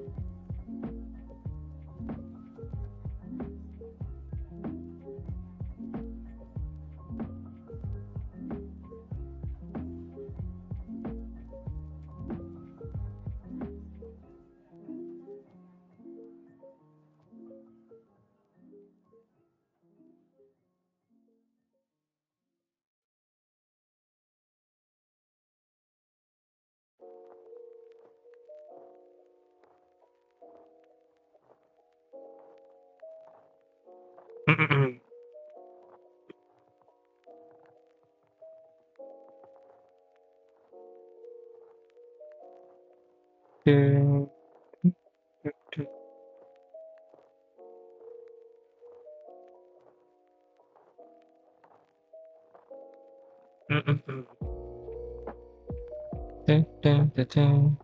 Do, do. Do, do, do, do.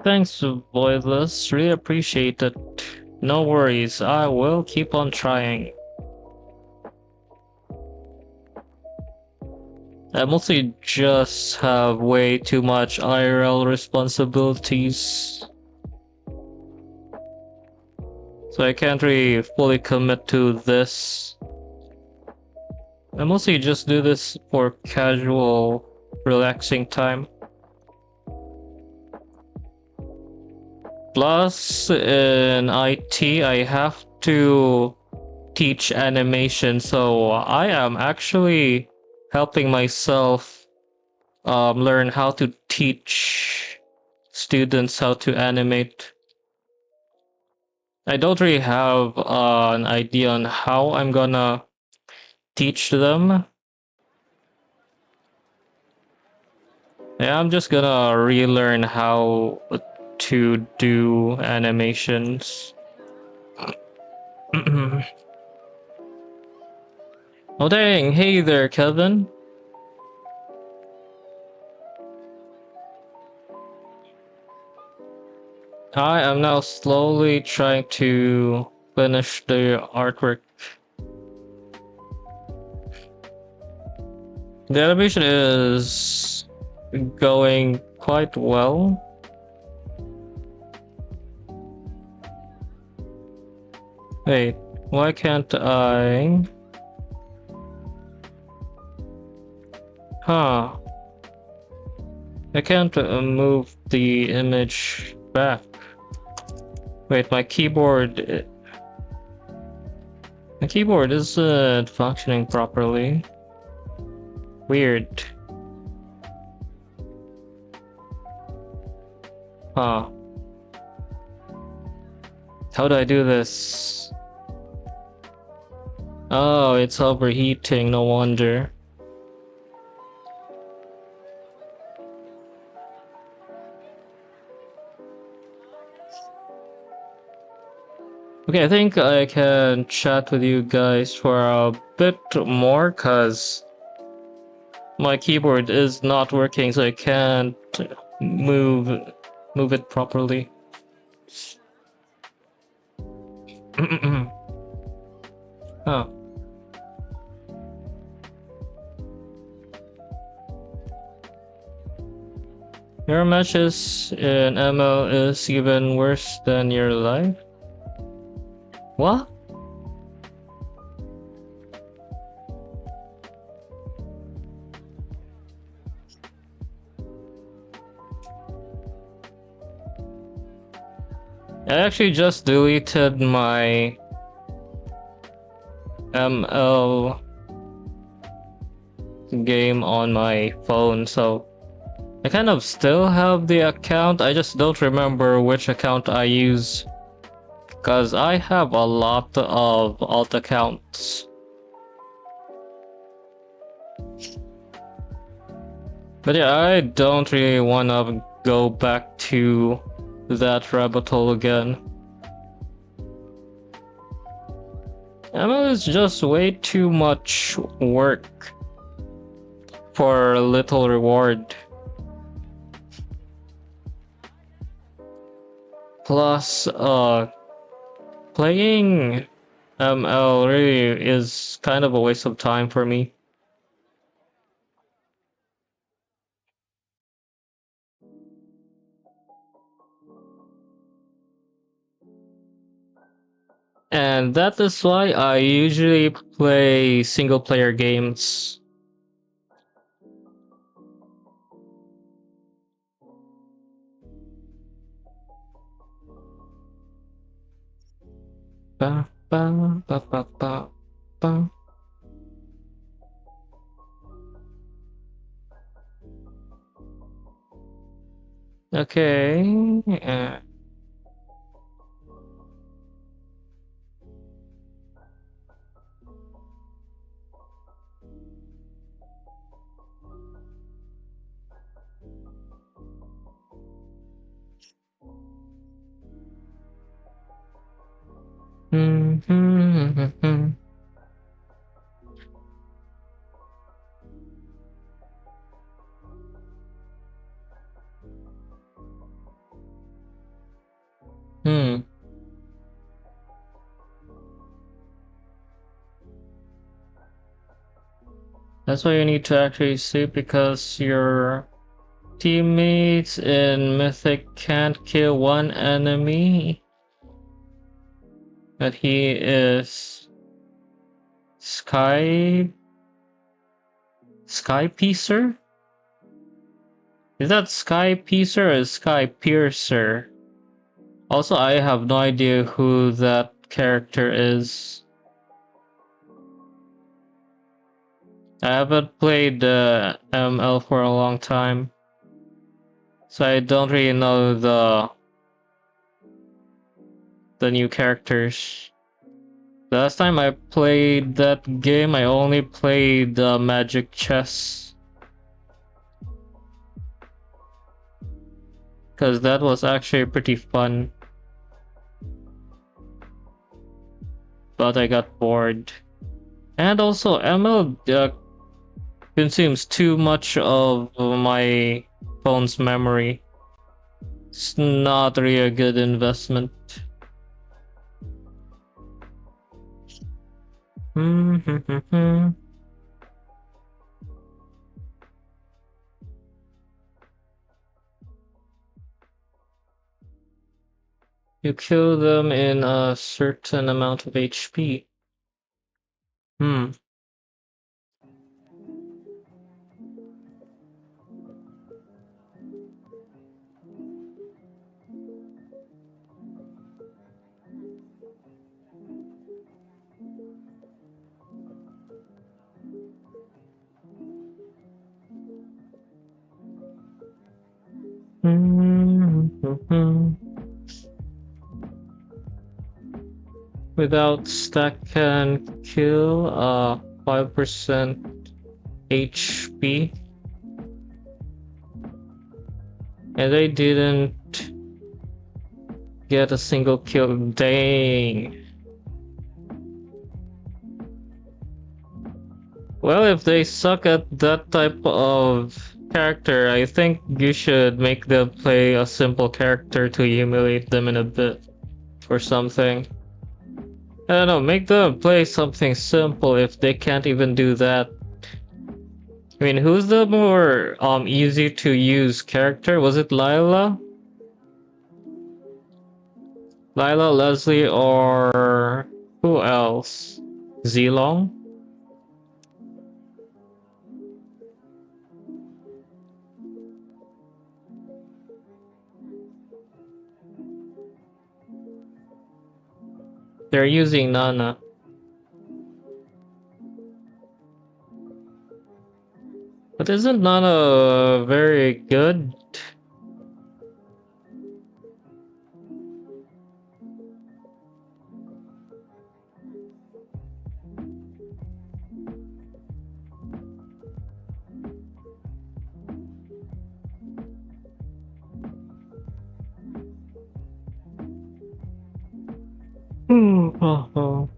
Thanks, Voidless. Really appreciate it. No worries, I will keep on trying. I mostly just have way too much IRL responsibilities. So I can't really fully commit to this. I mostly just do this for casual, relaxing time. Plus, in IT, I have to teach animation, so I am actually helping myself learn how to teach students how to animate. I don't really have an idea on how I'm gonna teach them. Yeah, I'm just gonna relearn how to do animations. Oh dang, hey there, Kevin. I am now slowly trying to finish the artwork. The animation is going quite well. Wait, why can't I? Huh. I can't move the image back. Wait, my keyboard isn't functioning properly. Weird. Huh. How do I do this? Oh, it's overheating, no wonder. Okay, I think I can chat with you guys for a bit more, cause my keyboard is not working, so I can't move it properly. Huh. Your matches in ML is even worse than your life? What? I actually just deleted my ML game on my phone, so I kind of still have the account. I just don't remember which account I use, because I have a lot of alt accounts. But yeah, I don't really want to go back to that rabbit hole again. ML is just way too much work for little reward. Plus, playing ML really is kind of a waste of time for me. And that is why I usually play single player games. Ba, ba, ba, ba, ba, ba. Okay. Hmm. That's why you need to actually sleep, because your teammates in Mythic can't kill one enemy. But he is Sky Piercer? Is that Sky Piercer or Sky Piercer? Also, I have no idea who that character is. I haven't played ML for a long time, so I don't really know the new characters. The last time I played that game, I only played Magic Chess, because that was actually pretty fun. But I got bored. And also, ML consumes too much of my phone's memory. It's not really a good investment. You kill them in a certain amount of HP. Hmm. Without stack can kill 5% HP. And they didn't get a single kill. Dang. Well, if they suck at that type of character, I think you should make them play a simple character to humiliate them in a bit or something. I don't know, make them play something simple if they can't even do that. I mean, who's the more easy to use character? Was it Lila? Lila, Leslie, or who else? Zilong? They're using Nana. But isn't Nana very good? Oh.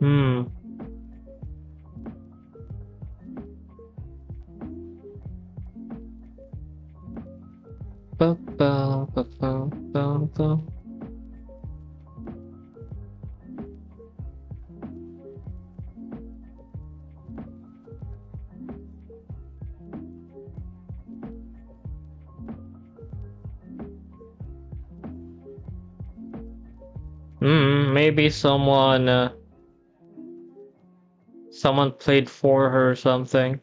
Hmm. Ba, ba, ba, ba, ba, ba. Maybe someone played for her or something.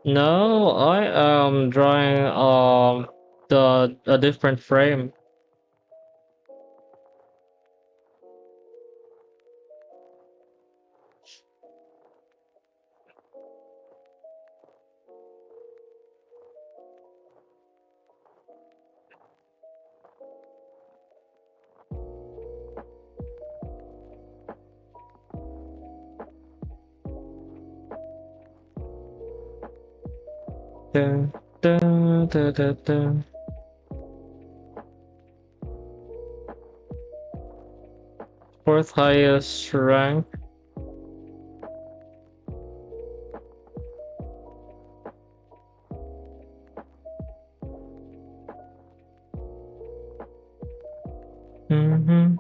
No, I am drawing the a different frame. Da, da, da, da, da. Fourth highest rank. Mm-hmm.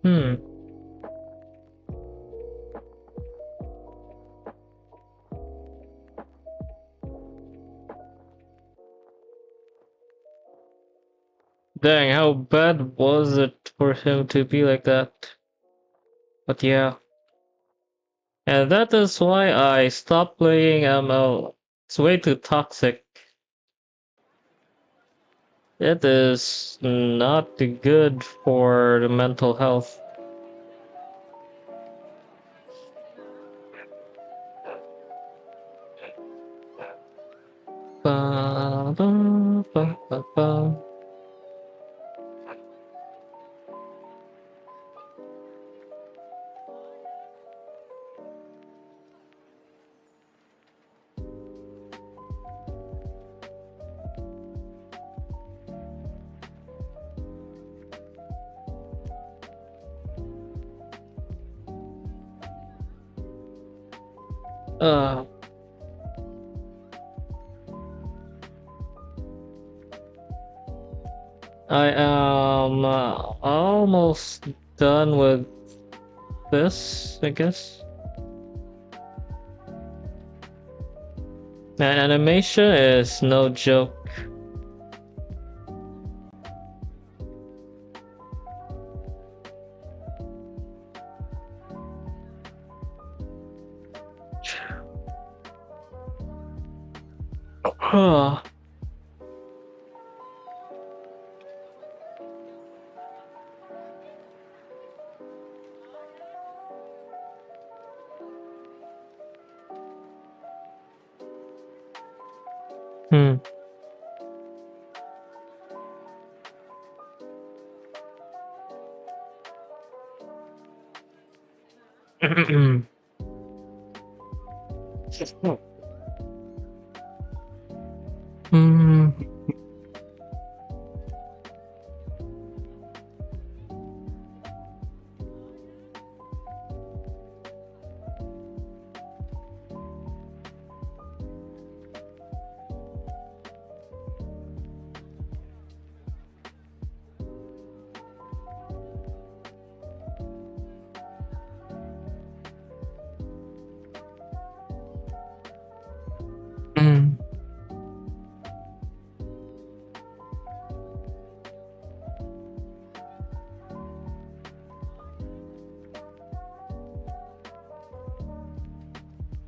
Hmm. Dang, how bad was it for him to be like that? But yeah. And that is why I stopped playing ML. It's way too toxic. It is not good for the mental health. Ba, ba, ba, ba, ba. Uh, I am almost done with this, I guess. Man, animation is no joke. Huh. Hmm. Hmm. Hmm.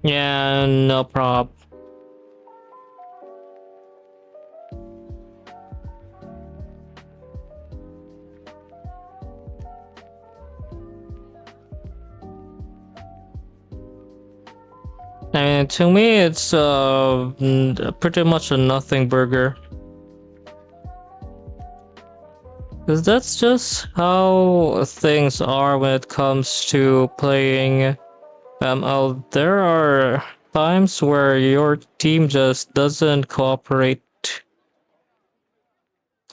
Yeah, no prob. And to me, it's pretty much a nothing burger. Because that's just how things are when it comes to playing ML. There are times where your team just doesn't cooperate.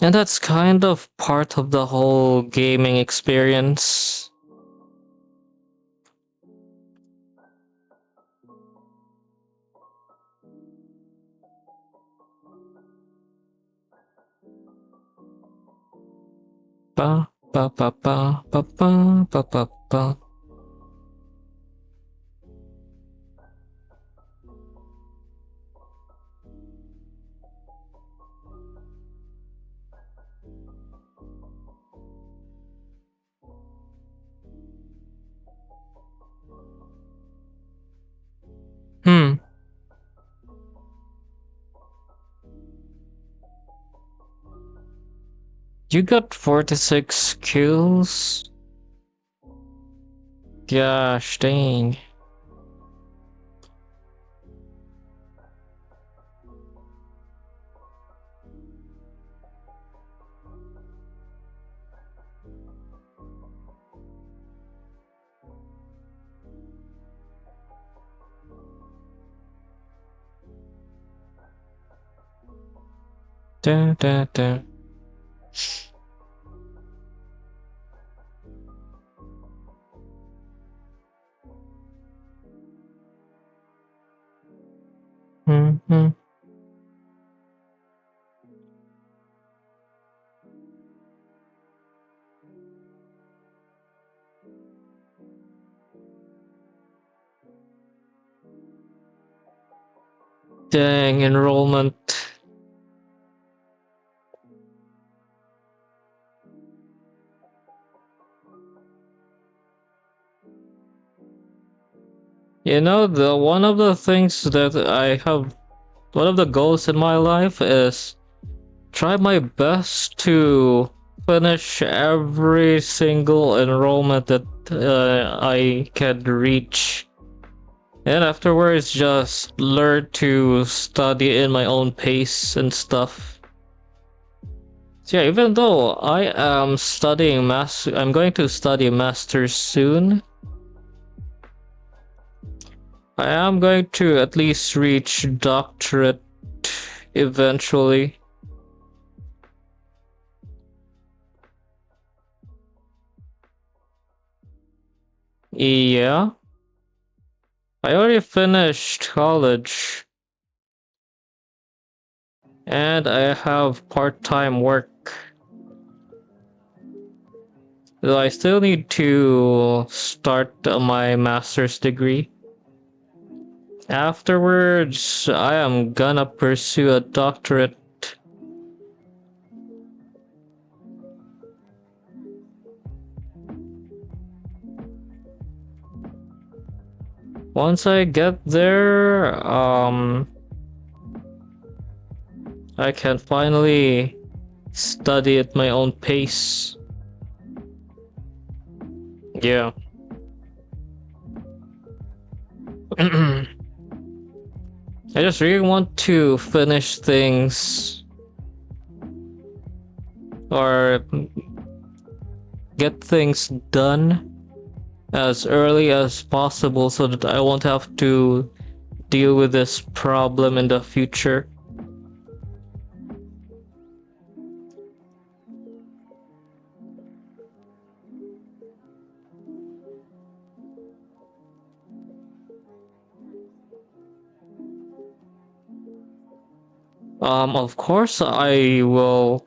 And that's kind of part of the whole gaming experience. Ba ba ba ba ba ba ba ba ba. Hmm. You got 46 kills? Gosh dang. Da, da, da. Hmm, hmm. Dang, enrollment. You know, the one of the things that I have, one of the goals in my life is try my best to finish every single enrollment that I can reach. And afterwards, just learn to study in my own pace and stuff. So yeah, even though I am studying I'm going to study masters soon. I am going to at least reach doctorate eventually. Yeah. I already finished college and I have part-time work. Though I still need to start my master's degree. Afterwards, I am gonna pursue a doctorate. Once I get there, I can finally study at my own pace. Yeah. I just really want to finish things or get things done as early as possible so that I won't have to deal with this problem in the future. Of course I will.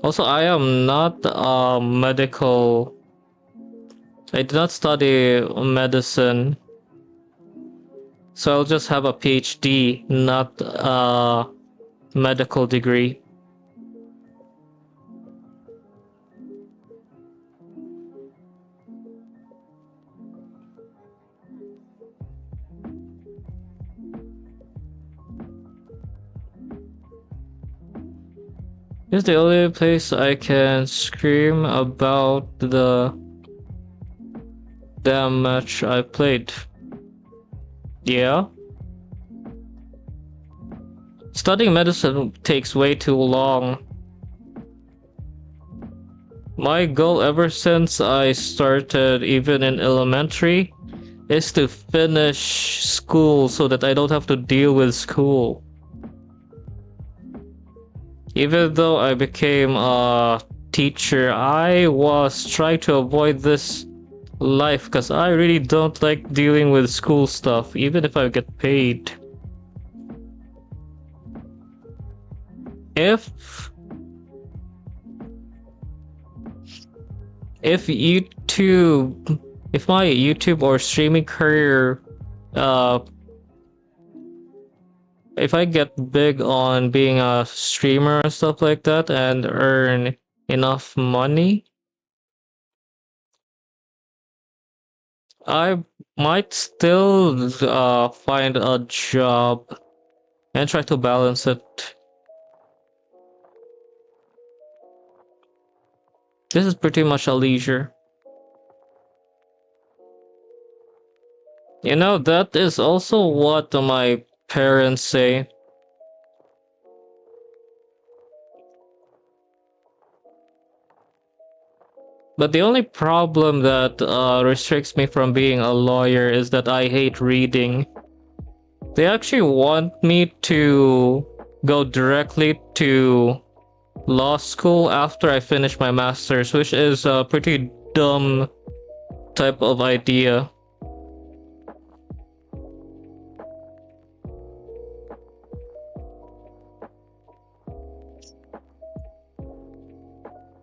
Also, I am not medical. I did not study medicine. So I'll just have a PhD, not a medical degree. This is the only place I can scream about the damn match I played. Yeah? Studying medicine takes way too long. My goal ever since I started, even in elementary, is to finish school so that I don't have to deal with school. Even though I became a teacher, I was trying to avoid this life because I really don't like dealing with school stuff, even if I get paid. If my YouTube or streaming career, if I get big on being a streamer and stuff like that and earn enough money, I might still find a job and try to balance it. This is pretty much a leisure. You know, that is also what my parents say. But the only problem that restricts me from being a lawyer is that I hate reading. They actually want me to go directly to law school after I finish my master's, which is a pretty dumb type of idea.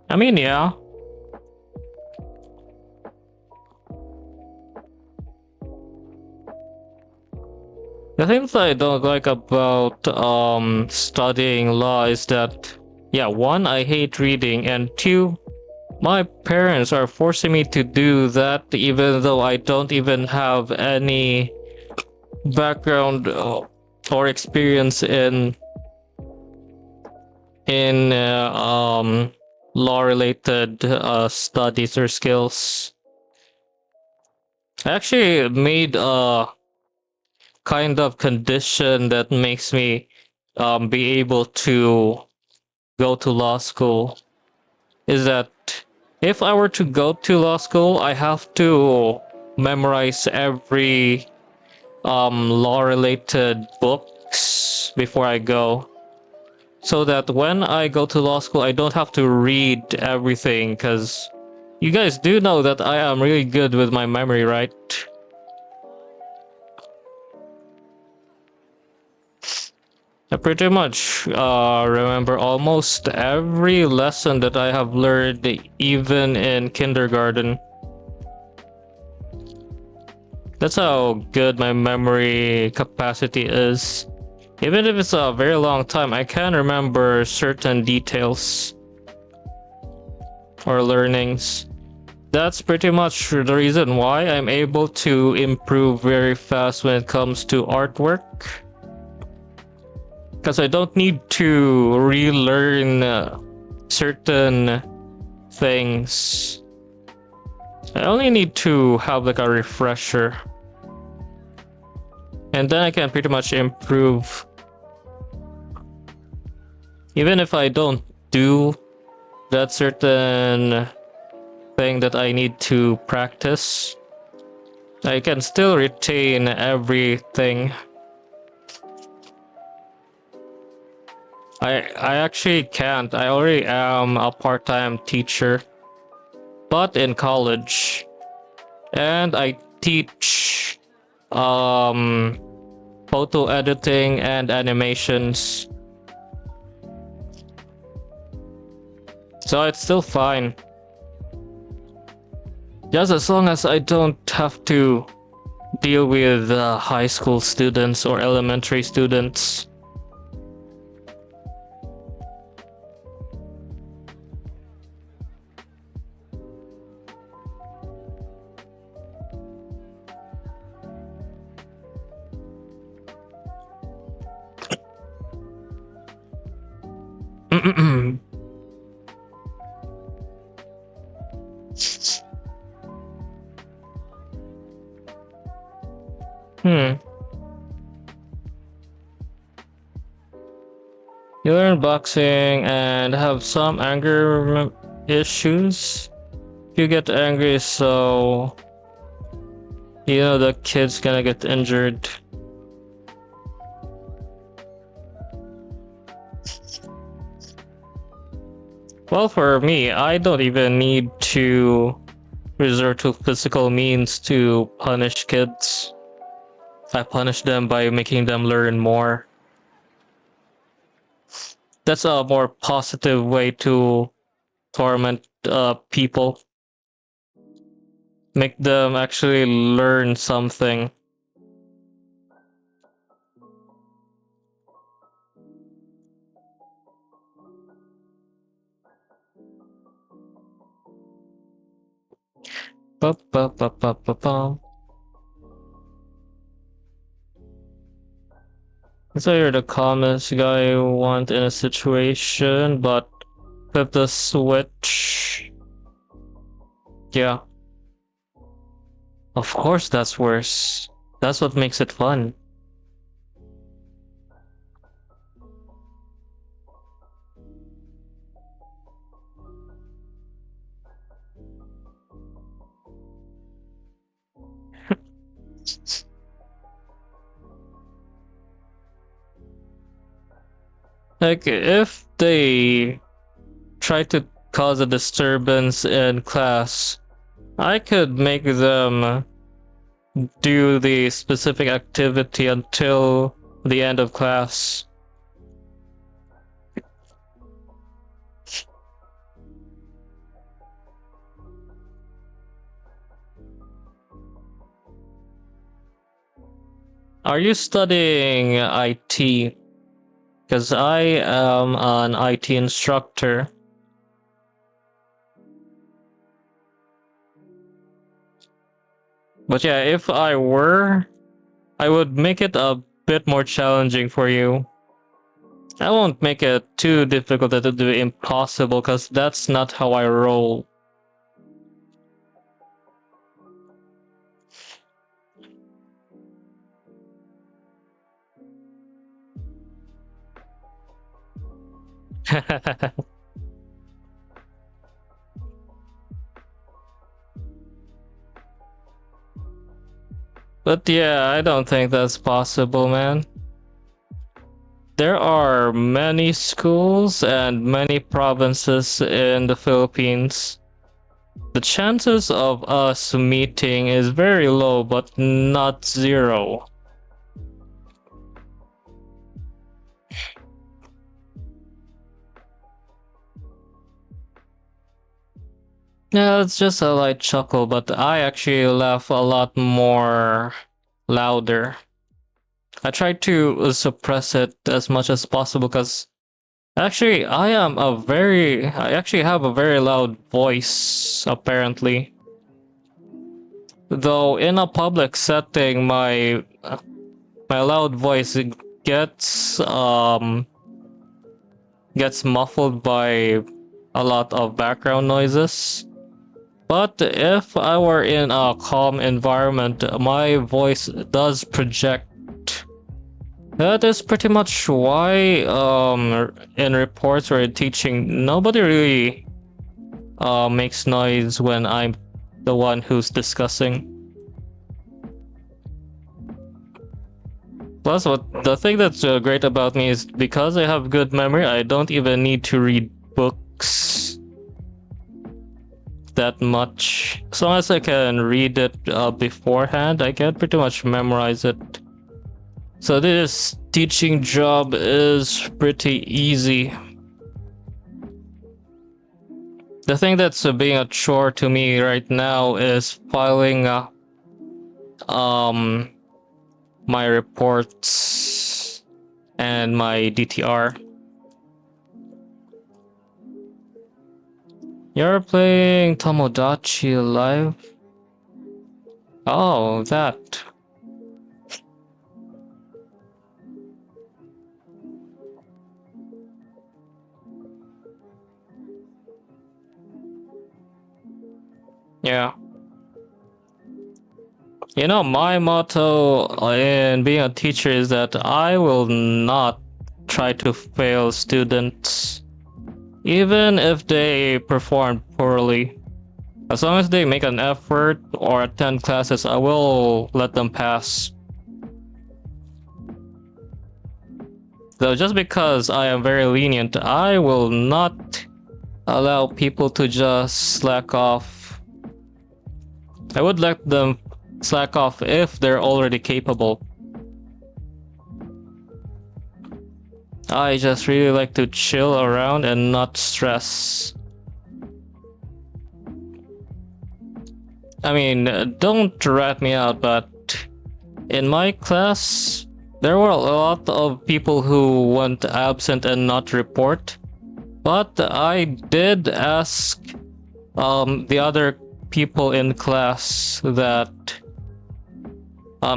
I mean, yeah. The things I don't like about studying law is that, yeah, one, I hate reading, and two, my parents are forcing me to do that even though I don't even have any background or experience in law related studies or skills. I actually made a kind of condition that makes me be able to go to law school, is that if I were to go to law school, I have to memorize every law related books before I go, so that when I go to law school I don't have to read everything, because You guys do know that I am really good with my memory, right? I pretty much remember almost every lesson that I have learned, even in kindergarten. That's how good my memory capacity is. Even if it's a very long time, I can remember certain details or learnings. That's pretty much the reason why I'm able to improve very fast when it comes to artwork. Because I don't need to relearn certain things. I only need to have like a refresher. And then I can pretty much improve. Even if I don't do that certain thing that I need to practice, I can still retain everything. I actually can't. I already am a part-time teacher, but in college, and I teach photo editing and animations, so it's still fine, just as long as I don't have to deal with high school students or elementary students. Hmm. You learn boxing and have some anger issues. You get angry, so you know the kid's gonna get injured. Well, for me, I don't even need to resort to physical means to punish kids. I punish them by making them learn more. That's a more positive way to torment people. Make them actually learn something. Ba, ba, ba, ba, ba, ba. So you're the calmest guy you want in a situation, but flip the switch. Yeah. Of course that's worse. That's what makes it fun. Like, if they try to cause a disturbance in class, I could make them do the specific activity until the end of class. Are you studying IT? Because I am an IT instructor. But yeah, if I were, I would make it a bit more challenging for you. I won't make it too difficult that it would be impossible, because that's not how I roll. But yeah, I don't think that's possible, man. There are many schools and many provinces in the Philippines. The chances of us meeting is very low, but not zero. Yeah, it's just a light chuckle, but I actually laugh a lot more louder. I try to suppress it as much as possible because actually I actually have a very loud voice, apparently. Though in a public setting, my loud voice gets muffled by a lot of background noises. But if I were in a calm environment, my voice does project. That is pretty much why in reports or in teaching, nobody really makes noise when I'm the one who's discussing. Plus, the thing that's great about me is because I have good memory, I don't even need to read books that much. As long as I can read it beforehand, I can pretty much memorize it. So this teaching job is pretty easy. The thing that's being a chore to me right now is filing my reports and my DTR. You're playing Tomodachi Live? Oh, that. Yeah. You know, my motto in being a teacher is that I will not try to fail students, even if they perform poorly. As long as they make an effort or attend classes, I will let them pass. Though just because I am very lenient, I will not allow people to just slack off. I would let them slack off if they're already capable. I just really like to chill around and not stress. I mean, don't rat me out, but in my class, there were a lot of people who went absent and not report. But I did ask the other people in class that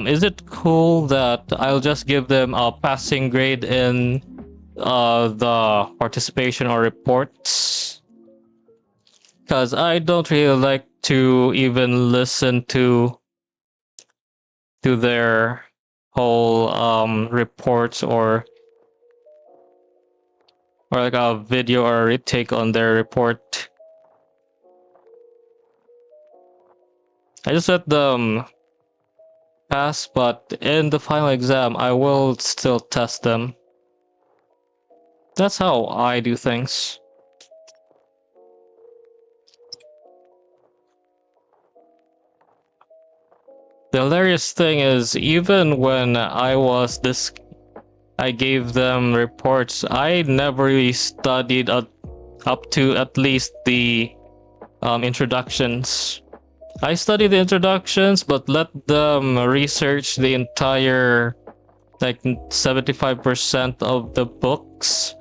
is it cool that I'll just give them a passing grade in the participation or reports? Because I don't really like to even listen to their whole reports or like a video or a retake on their report. I just let them pass, but in the final exam, I will still test them. That's how I do things. The hilarious thing is, even when I gave them reports, I never really studied up to at least the introductions. I studied the introductions, but let them research the entire, like 75% of the books.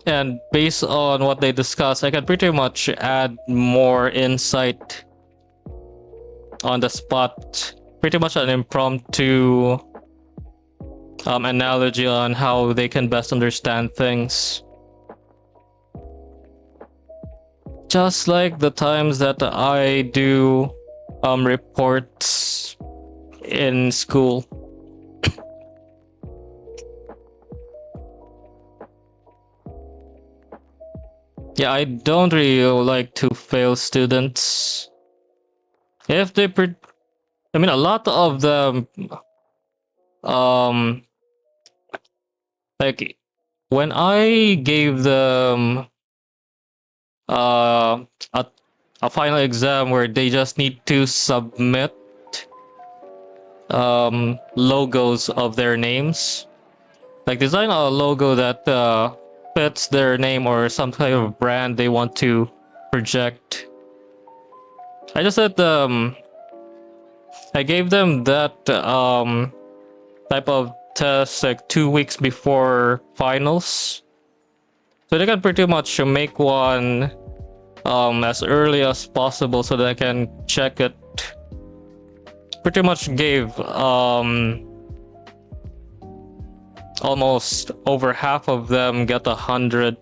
And based on what they discuss, I can pretty much add more insight on the spot. Pretty much an impromptu analogy on how they can best understand things. Just like the times that I do reports in school. Yeah, I don't really like to fail students. If they I mean, a lot of them like when I gave them uh, a, a final exam where they just need to submit logos of their names. Like design a logo that fits their name or some type of brand they want to project. I just said I gave them that type of test like 2 weeks before finals, so they can pretty much make one as early as possible so that I can check it. Pretty much gave almost over half of them get 100%.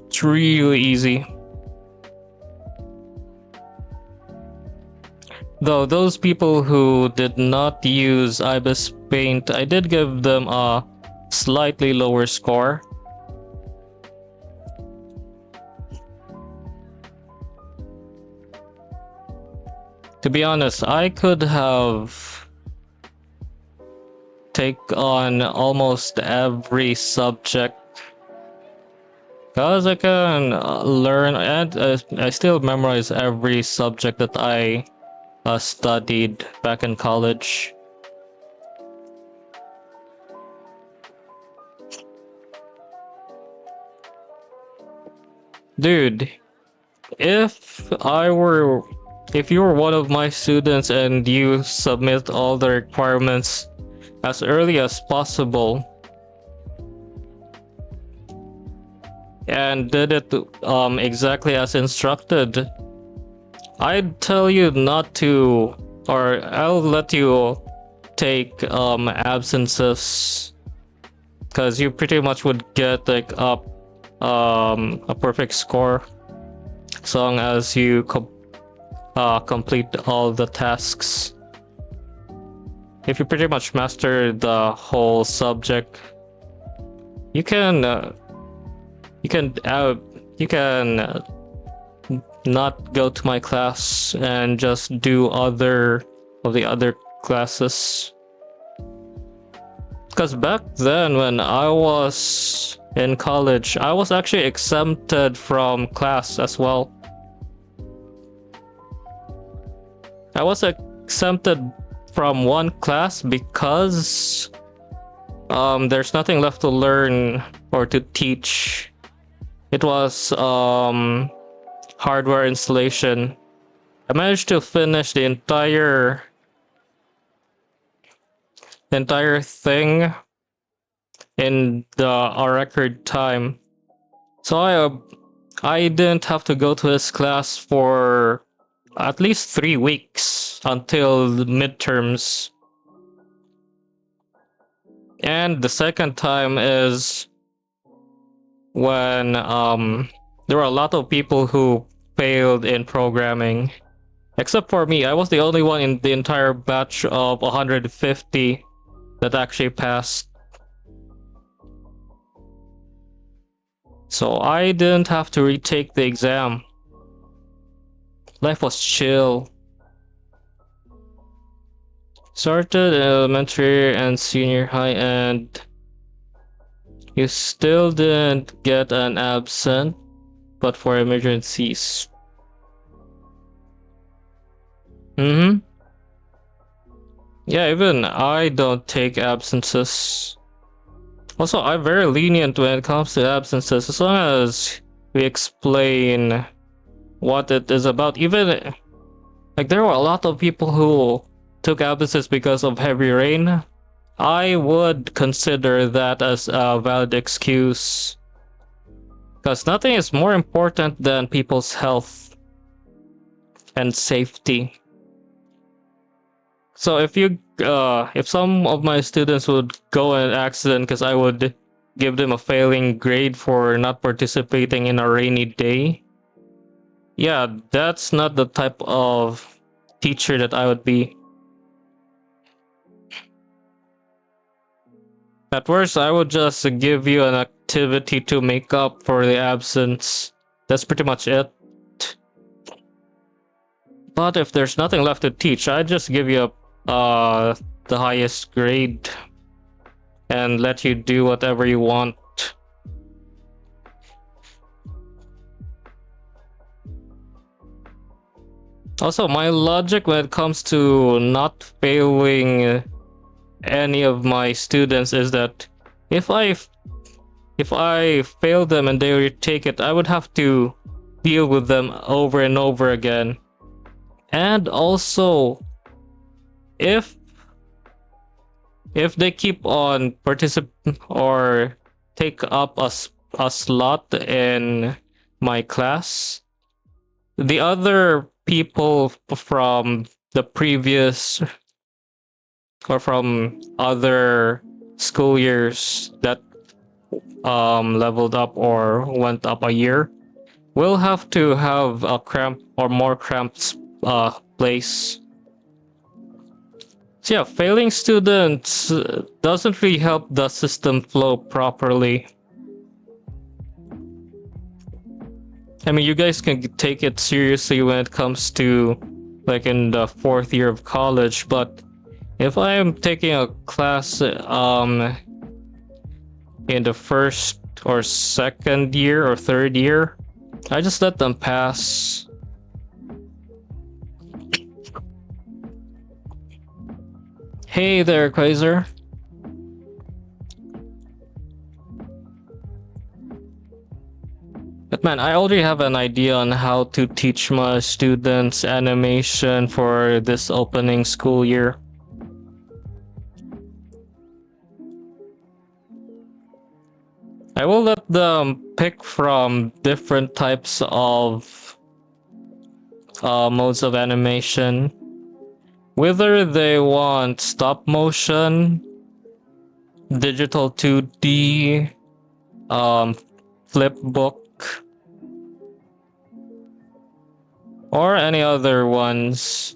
It's really easy. Though those people who did not use IBIS Paint, I did give them a slightly lower score. To be honest, I could have take on almost every subject because I can learn, and I still memorize every subject that I studied back in college. Dude, if you were one of my students and you submit all the requirements as early as possible and did it exactly as instructed, I'd tell you not to, or I'll let you take absences, because you pretty much would get like a perfect score as long as you complete all the tasks. If you pretty much master the whole subject, you can not go to my class and just do other classes. Because back then when I was in college, I was actually exempted from class as well. I was exempted from one class because there's nothing left to learn or to teach. It was hardware installation. I managed to finish the entire thing in a record time. So I didn't have to go to his class for at least 3 weeks until the midterms. And the second time is when there were a lot of people who failed in programming. Except for me, I was the only one in the entire batch of 150 that actually passed. So I didn't have to retake the exam. Life was chill. Started in elementary and senior high, and you still didn't get an absent, but for emergencies. Yeah, even I don't take absences. Also, I'm very lenient when it comes to absences, as long as we explain what it is about. Even like there were a lot of people who took absences because of heavy rain. I would consider that as a valid excuse, because nothing is more important than people's health and safety. So if some of my students would go in an accident because I would give them a failing grade for not participating in a rainy day, yeah, that's not the type of teacher that I would be. At worst, I would just give you an activity to make up for the absence. That's pretty much it. But if there's nothing left to teach, I'd just give you the highest grade and let you do whatever you want. Also, my logic when it comes to not failing any of my students is that if I fail them and they retake it, I would have to deal with them over and over again. And also, if they keep on participate or take up a slot in my class, the other people from the previous or from other school years that leveled up or went up a year will have to have a cramped or more cramped place. So yeah, failing students doesn't really help the system flow properly. I mean, you guys can take it seriously when it comes to like in the 4th year of college, but if I am taking a class in the 1st or 2nd year or 3rd year, I just let them pass. Hey there, Kaiser. But man, I already have an idea on how to teach my students animation for this opening school year. I will let them pick from different types of modes of animation. Whether they want stop motion, digital 2D, flip book, or any other ones.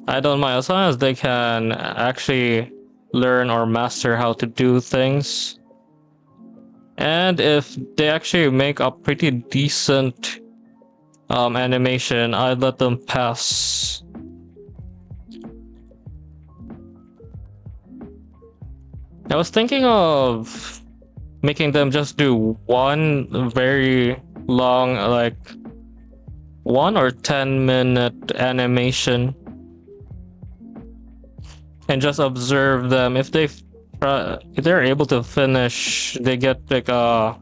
I don't mind as long as they can actually learn or master how to do things. And if they actually make a pretty decent animation, I'd let them pass. I was thinking of making them just do one very long, like 1 or 10-minute animation and just observe them. If they're able to finish, they get like a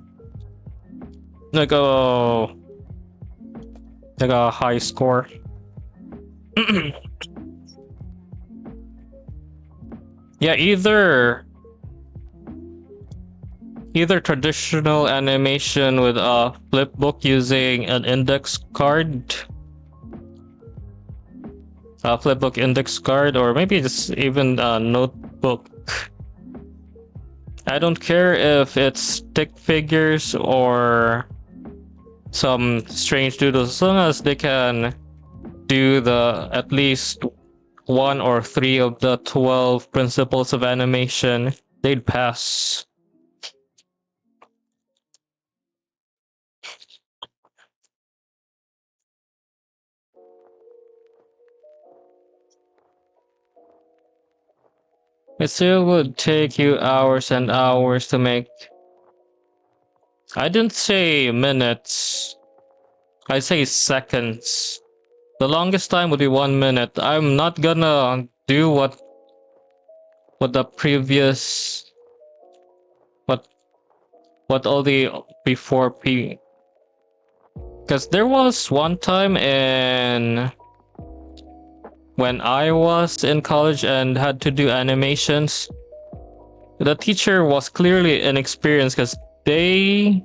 high score. Yeah, either traditional animation with a flip book using an index card, a flip book index card, or maybe just even a notebook. I don't care if it's stick figures or some strange doodles, as long as they can do the at least 1 or 3 of the 12 principles of animation, they'd pass. It still would take you hours and hours to make. I didn't say minutes. I say seconds. The longest time would be 1 minute. I'm not gonna do what the previous what all the before because there was one time when I was in college and had to do animations. The teacher was clearly inexperienced because they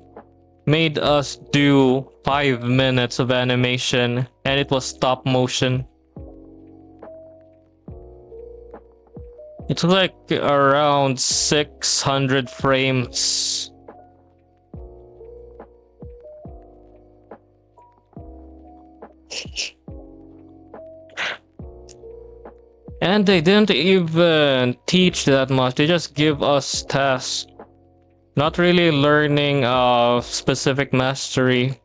made us do 5 minutes of animation and it was stop motion. It took like around 600 frames. And they didn't even teach that much. They just give us tasks. Not really learning specific mastery.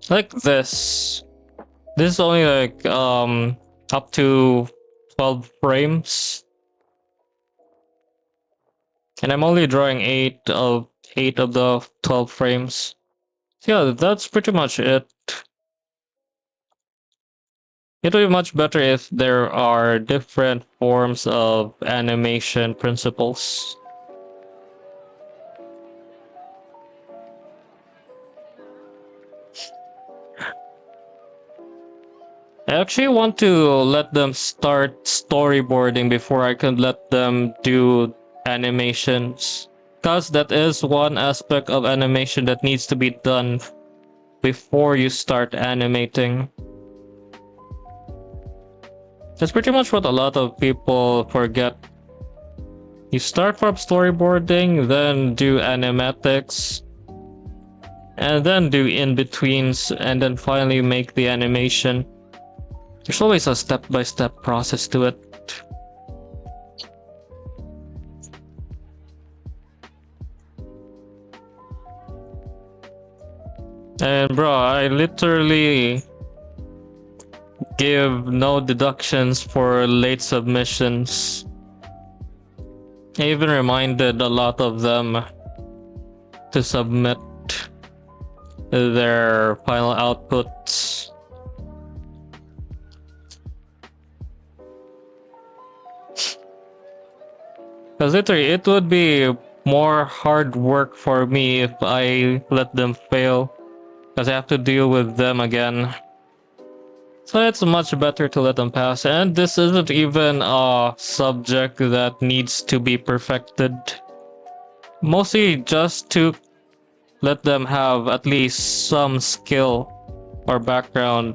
Like this. This is only like up to 12 frames. And I'm only drawing 8 of the 12 frames. Yeah, that's pretty much it. It would be much better if there are different forms of animation principles. I actually want to let them start storyboarding before I can let them do animations. Because that is one aspect of animation that needs to be done before you start animating. That's pretty much what a lot of people forget. You start from storyboarding, then do animatics, and then do in-betweens, and then finally make the animation. There's always a step-by-step process to it. And bro, I literally give no deductions for late submissions. I even reminded a lot of them to submit their final outputs. Because literally, it would be more hard work for me if I let them fail. Because I have to deal with them again. So it's much better to let them pass. And this isn't even a subject that needs to be perfected. Mostly just to let them have at least some skill or background.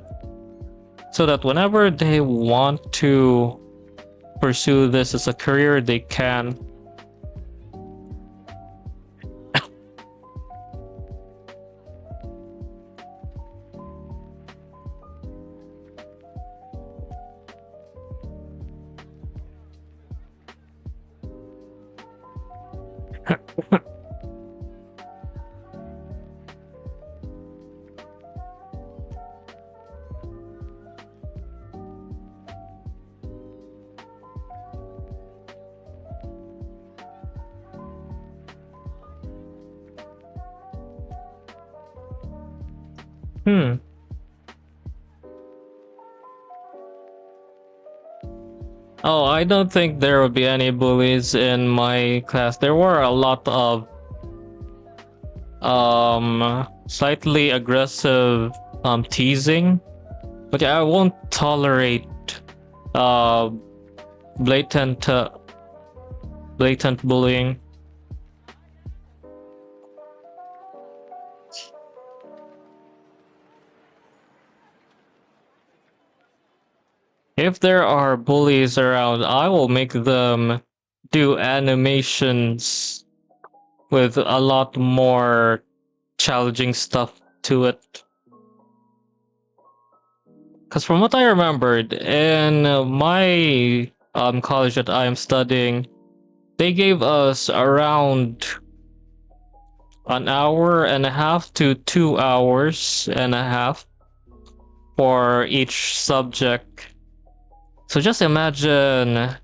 So that whenever they want to pursue this as a career, they can. Oh, I don't think there would be any bullies in my class. There were a lot of slightly aggressive teasing, but yeah, I won't tolerate uh blatant blatant bullying. If there are bullies around, I will make them do animations with a lot more challenging stuff to it. Because from what I remembered, in my college that I am studying, they gave us around an hour and a half to 2 hours and a half for each subject. So just imagine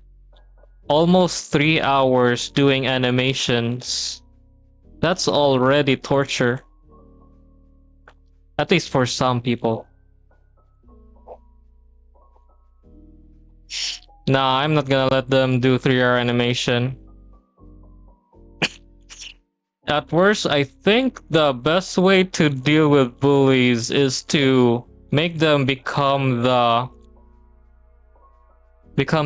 almost 3 hours doing animations. That's already torture. At least for some people. Nah, I'm not gonna let them do 3-hour animation. At worst, I think the best way to deal with bullies is to make them become the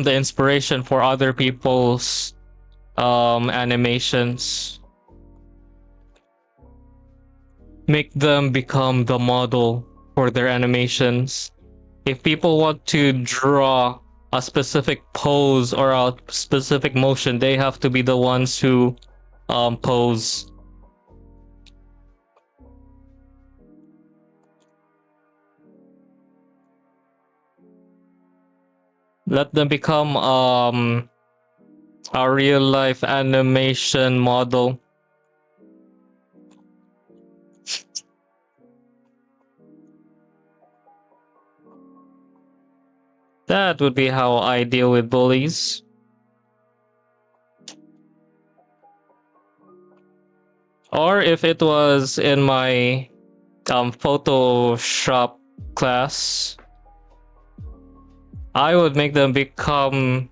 inspiration for other people's animations. Make them become the model for their animations. If people want to draw a specific pose or a specific motion, they have to be the ones who pose. Let them become a real life animation model. That would be how I deal with bullies. Or if it was in my Photoshop class, I would make them become.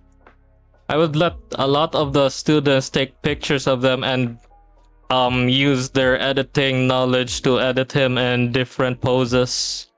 I would let a lot of the students take pictures of them and use their editing knowledge to edit him in different poses.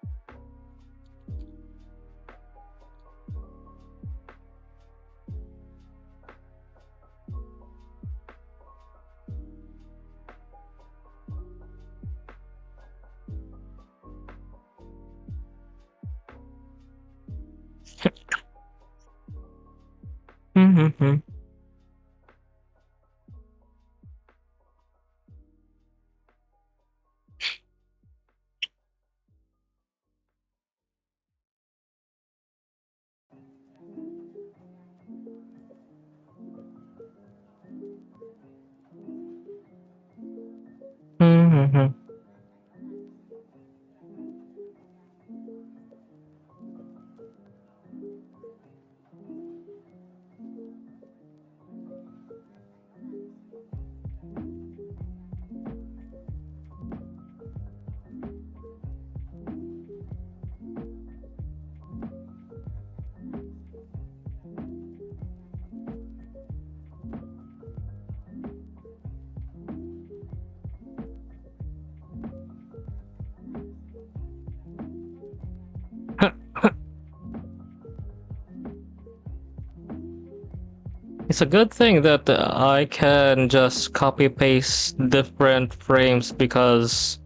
It's a good thing that I can just copy paste different frames because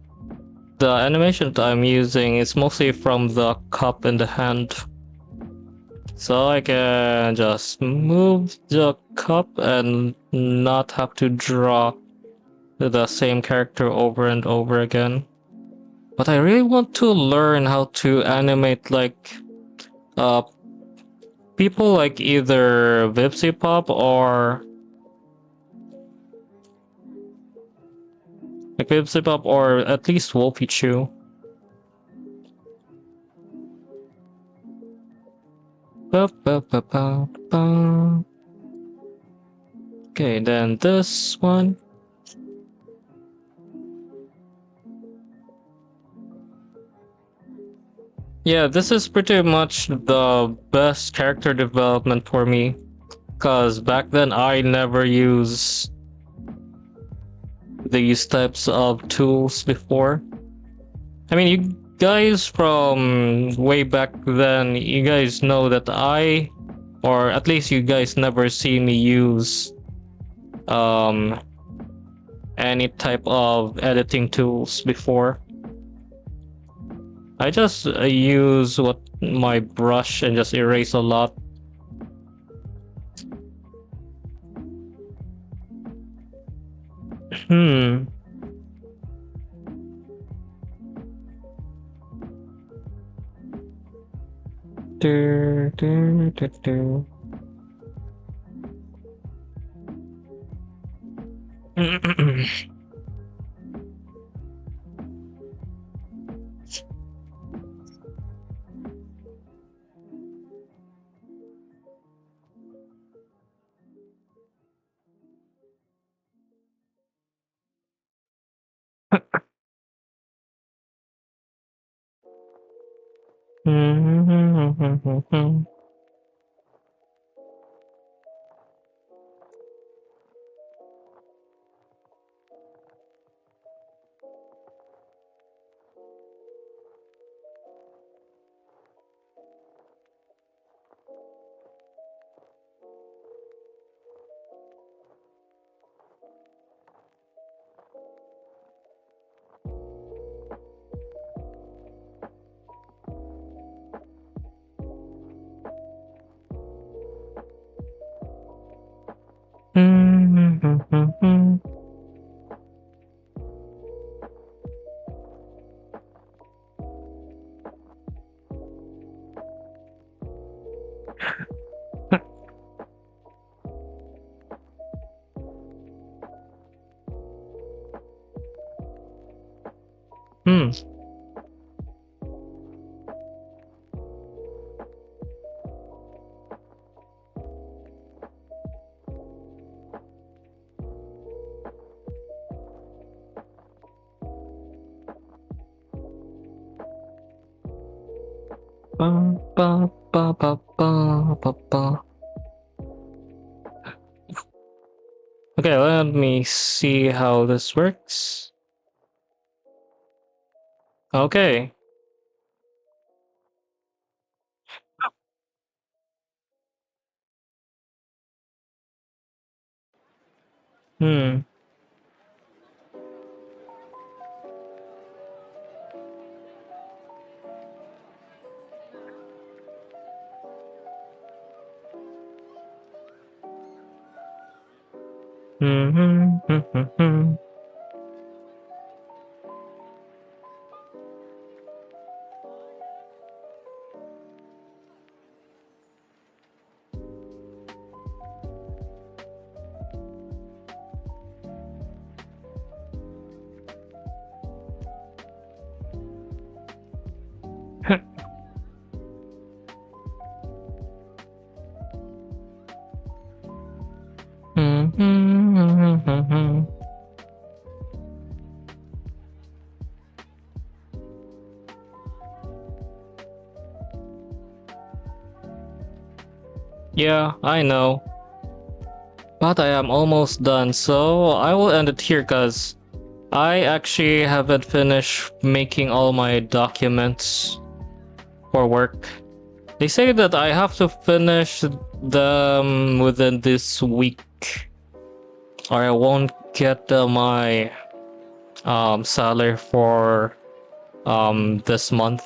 the animation that I'm using is mostly from the cup in the hand. So I can just move the cup and not have to draw the same character over and over again. But I really want to learn how to animate like uh people like either vtuber or at least Wolfie Chew. Okay, then this one. Yeah, this is pretty much the best character development for me. Cause back then I never used these types of tools before. I mean, you guys from way back then, you guys know that or at least you guys never see me use um any type of editing tools before. I just use my brush and just erase a lot. Hmm. Do, do, do, do. Hmm. Ba, ba, ba, ba, ba, ba, ba. Okay, let me see how this works. Okay. Hmm. Hmm. Hmm. Hmm. Hmm. Hmm. Hmm. Hmm. Hmm. Yeah, I know. But I am almost done, so I will end it here because I actually haven't finished making all my documents for work. They say that I have to finish them within this week, or I won't get my salary for this month.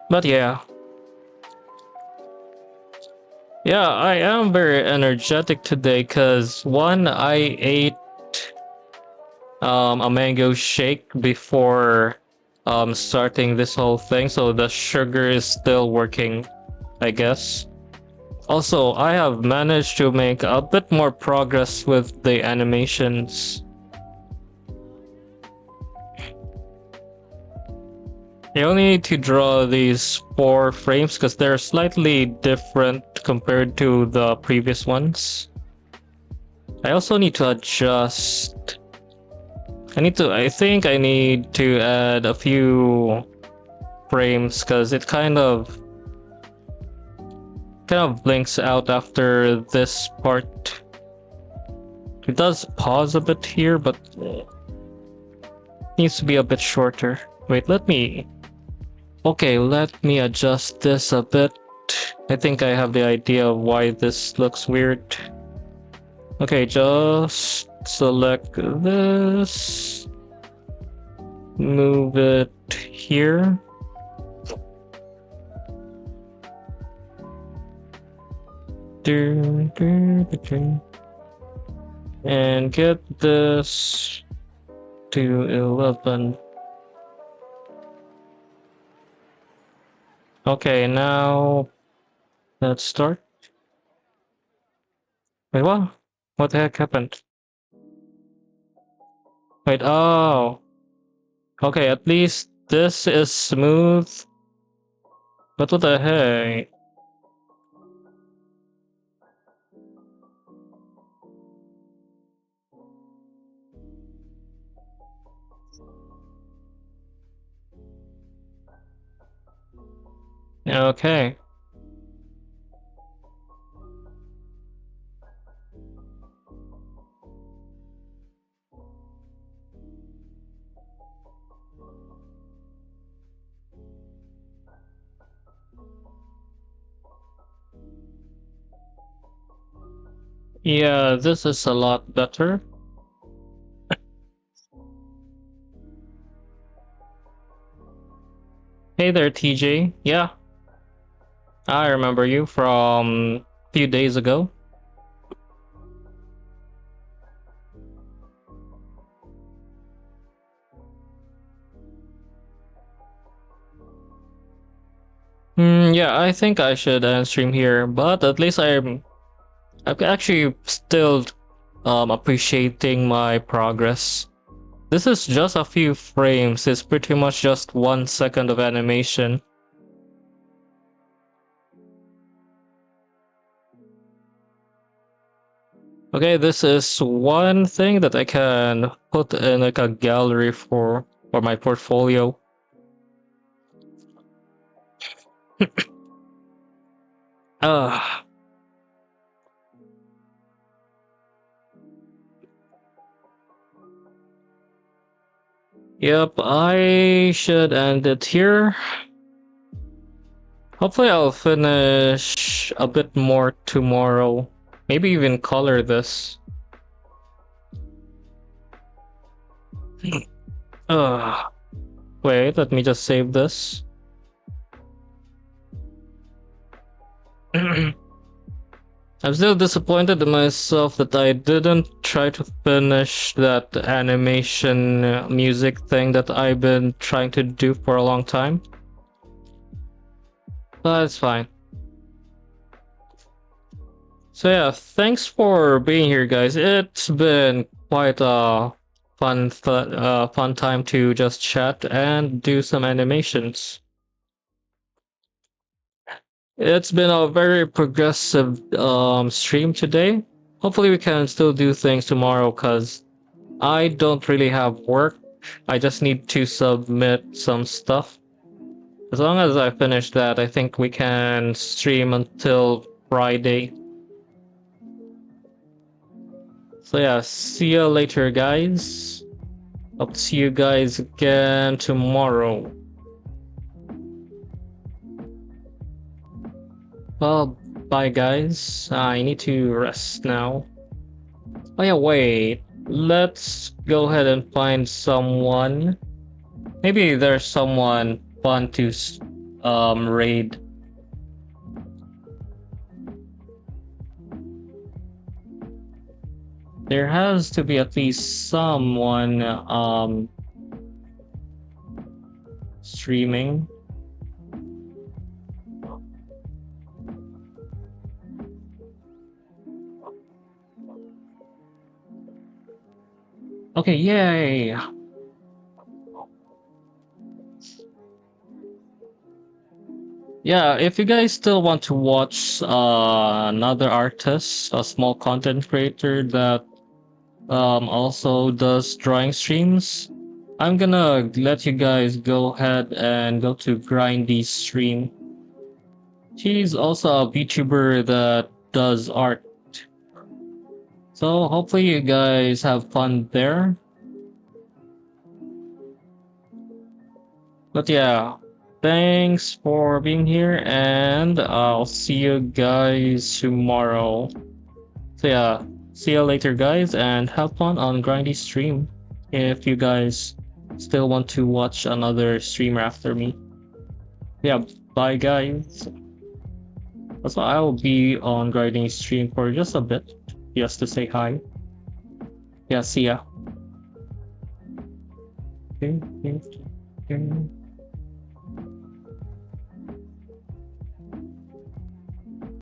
But yeah, I am very energetic today because one, I ate a mango shake before starting this whole thing, so the sugar is still working, I guess. Also, I have managed to make a bit more progress with the animations. You only need to draw these 4 frames because they're slightly different compared to the previous ones. I also need to adjust. I think I need to add a few frames because it kind of blinks out after this part. It does pause a bit here, but needs to be a bit shorter. Wait, okay, let me adjust this a bit. I think I have the idea of why this looks weird. Okay, just select this. Move it here. And get this to 11. Okay, now let's start. Wait, what? What the heck happened? Wait, oh. Okay, at least this is smooth. But what the heck? Okay. Yeah, this is a lot better. Hey there, TJ. Yeah, I remember you from a few days ago. Yeah, I think I should end stream here, but at least I'm actually still appreciating my progress. This is just a few frames. It's pretty much just 1 second of animation. Okay, this is one thing that I can put in like a gallery for my portfolio. uh, yep, I should end it here. Hopefully I'll finish a bit more tomorrow. Maybe even color this. Wait, let me just save this. I'm still disappointed in myself that I didn't try to finish that animation music thing that I've been trying to do for a long time. But it's fine. So yeah, thanks for being here, guys. It's been quite a fun time to just chat and do some animations. It's been a very progressive stream today. Hopefully we can still do things tomorrow because I don't really have work. I just need to submit some stuff. As long as I finish that, I think we can stream until Friday. So yeah, see you later, guys. Hope to see you guys again tomorrow. Well, bye guys. I need to rest now. Oh yeah, wait. Let's go ahead and find someone. Maybe there's someone fun to raid. There has to be at least someone streaming. Okay, yay! Yeah, if you guys still want to watch another artist, a small content creator that also does drawing streams, I'm gonna let you guys go ahead and go to Grindy's stream. She's also a VTuber that does art. So hopefully you guys have fun there. But yeah, thanks for being here, and I'll see you guys tomorrow. So yeah, see you later, guys, and have fun on Grindy stream if you guys still want to watch another streamer after me. Yeah, bye, guys. Also, I'll be on Grindy stream for just a bit, just to say hi. Yeah, see ya. Okay.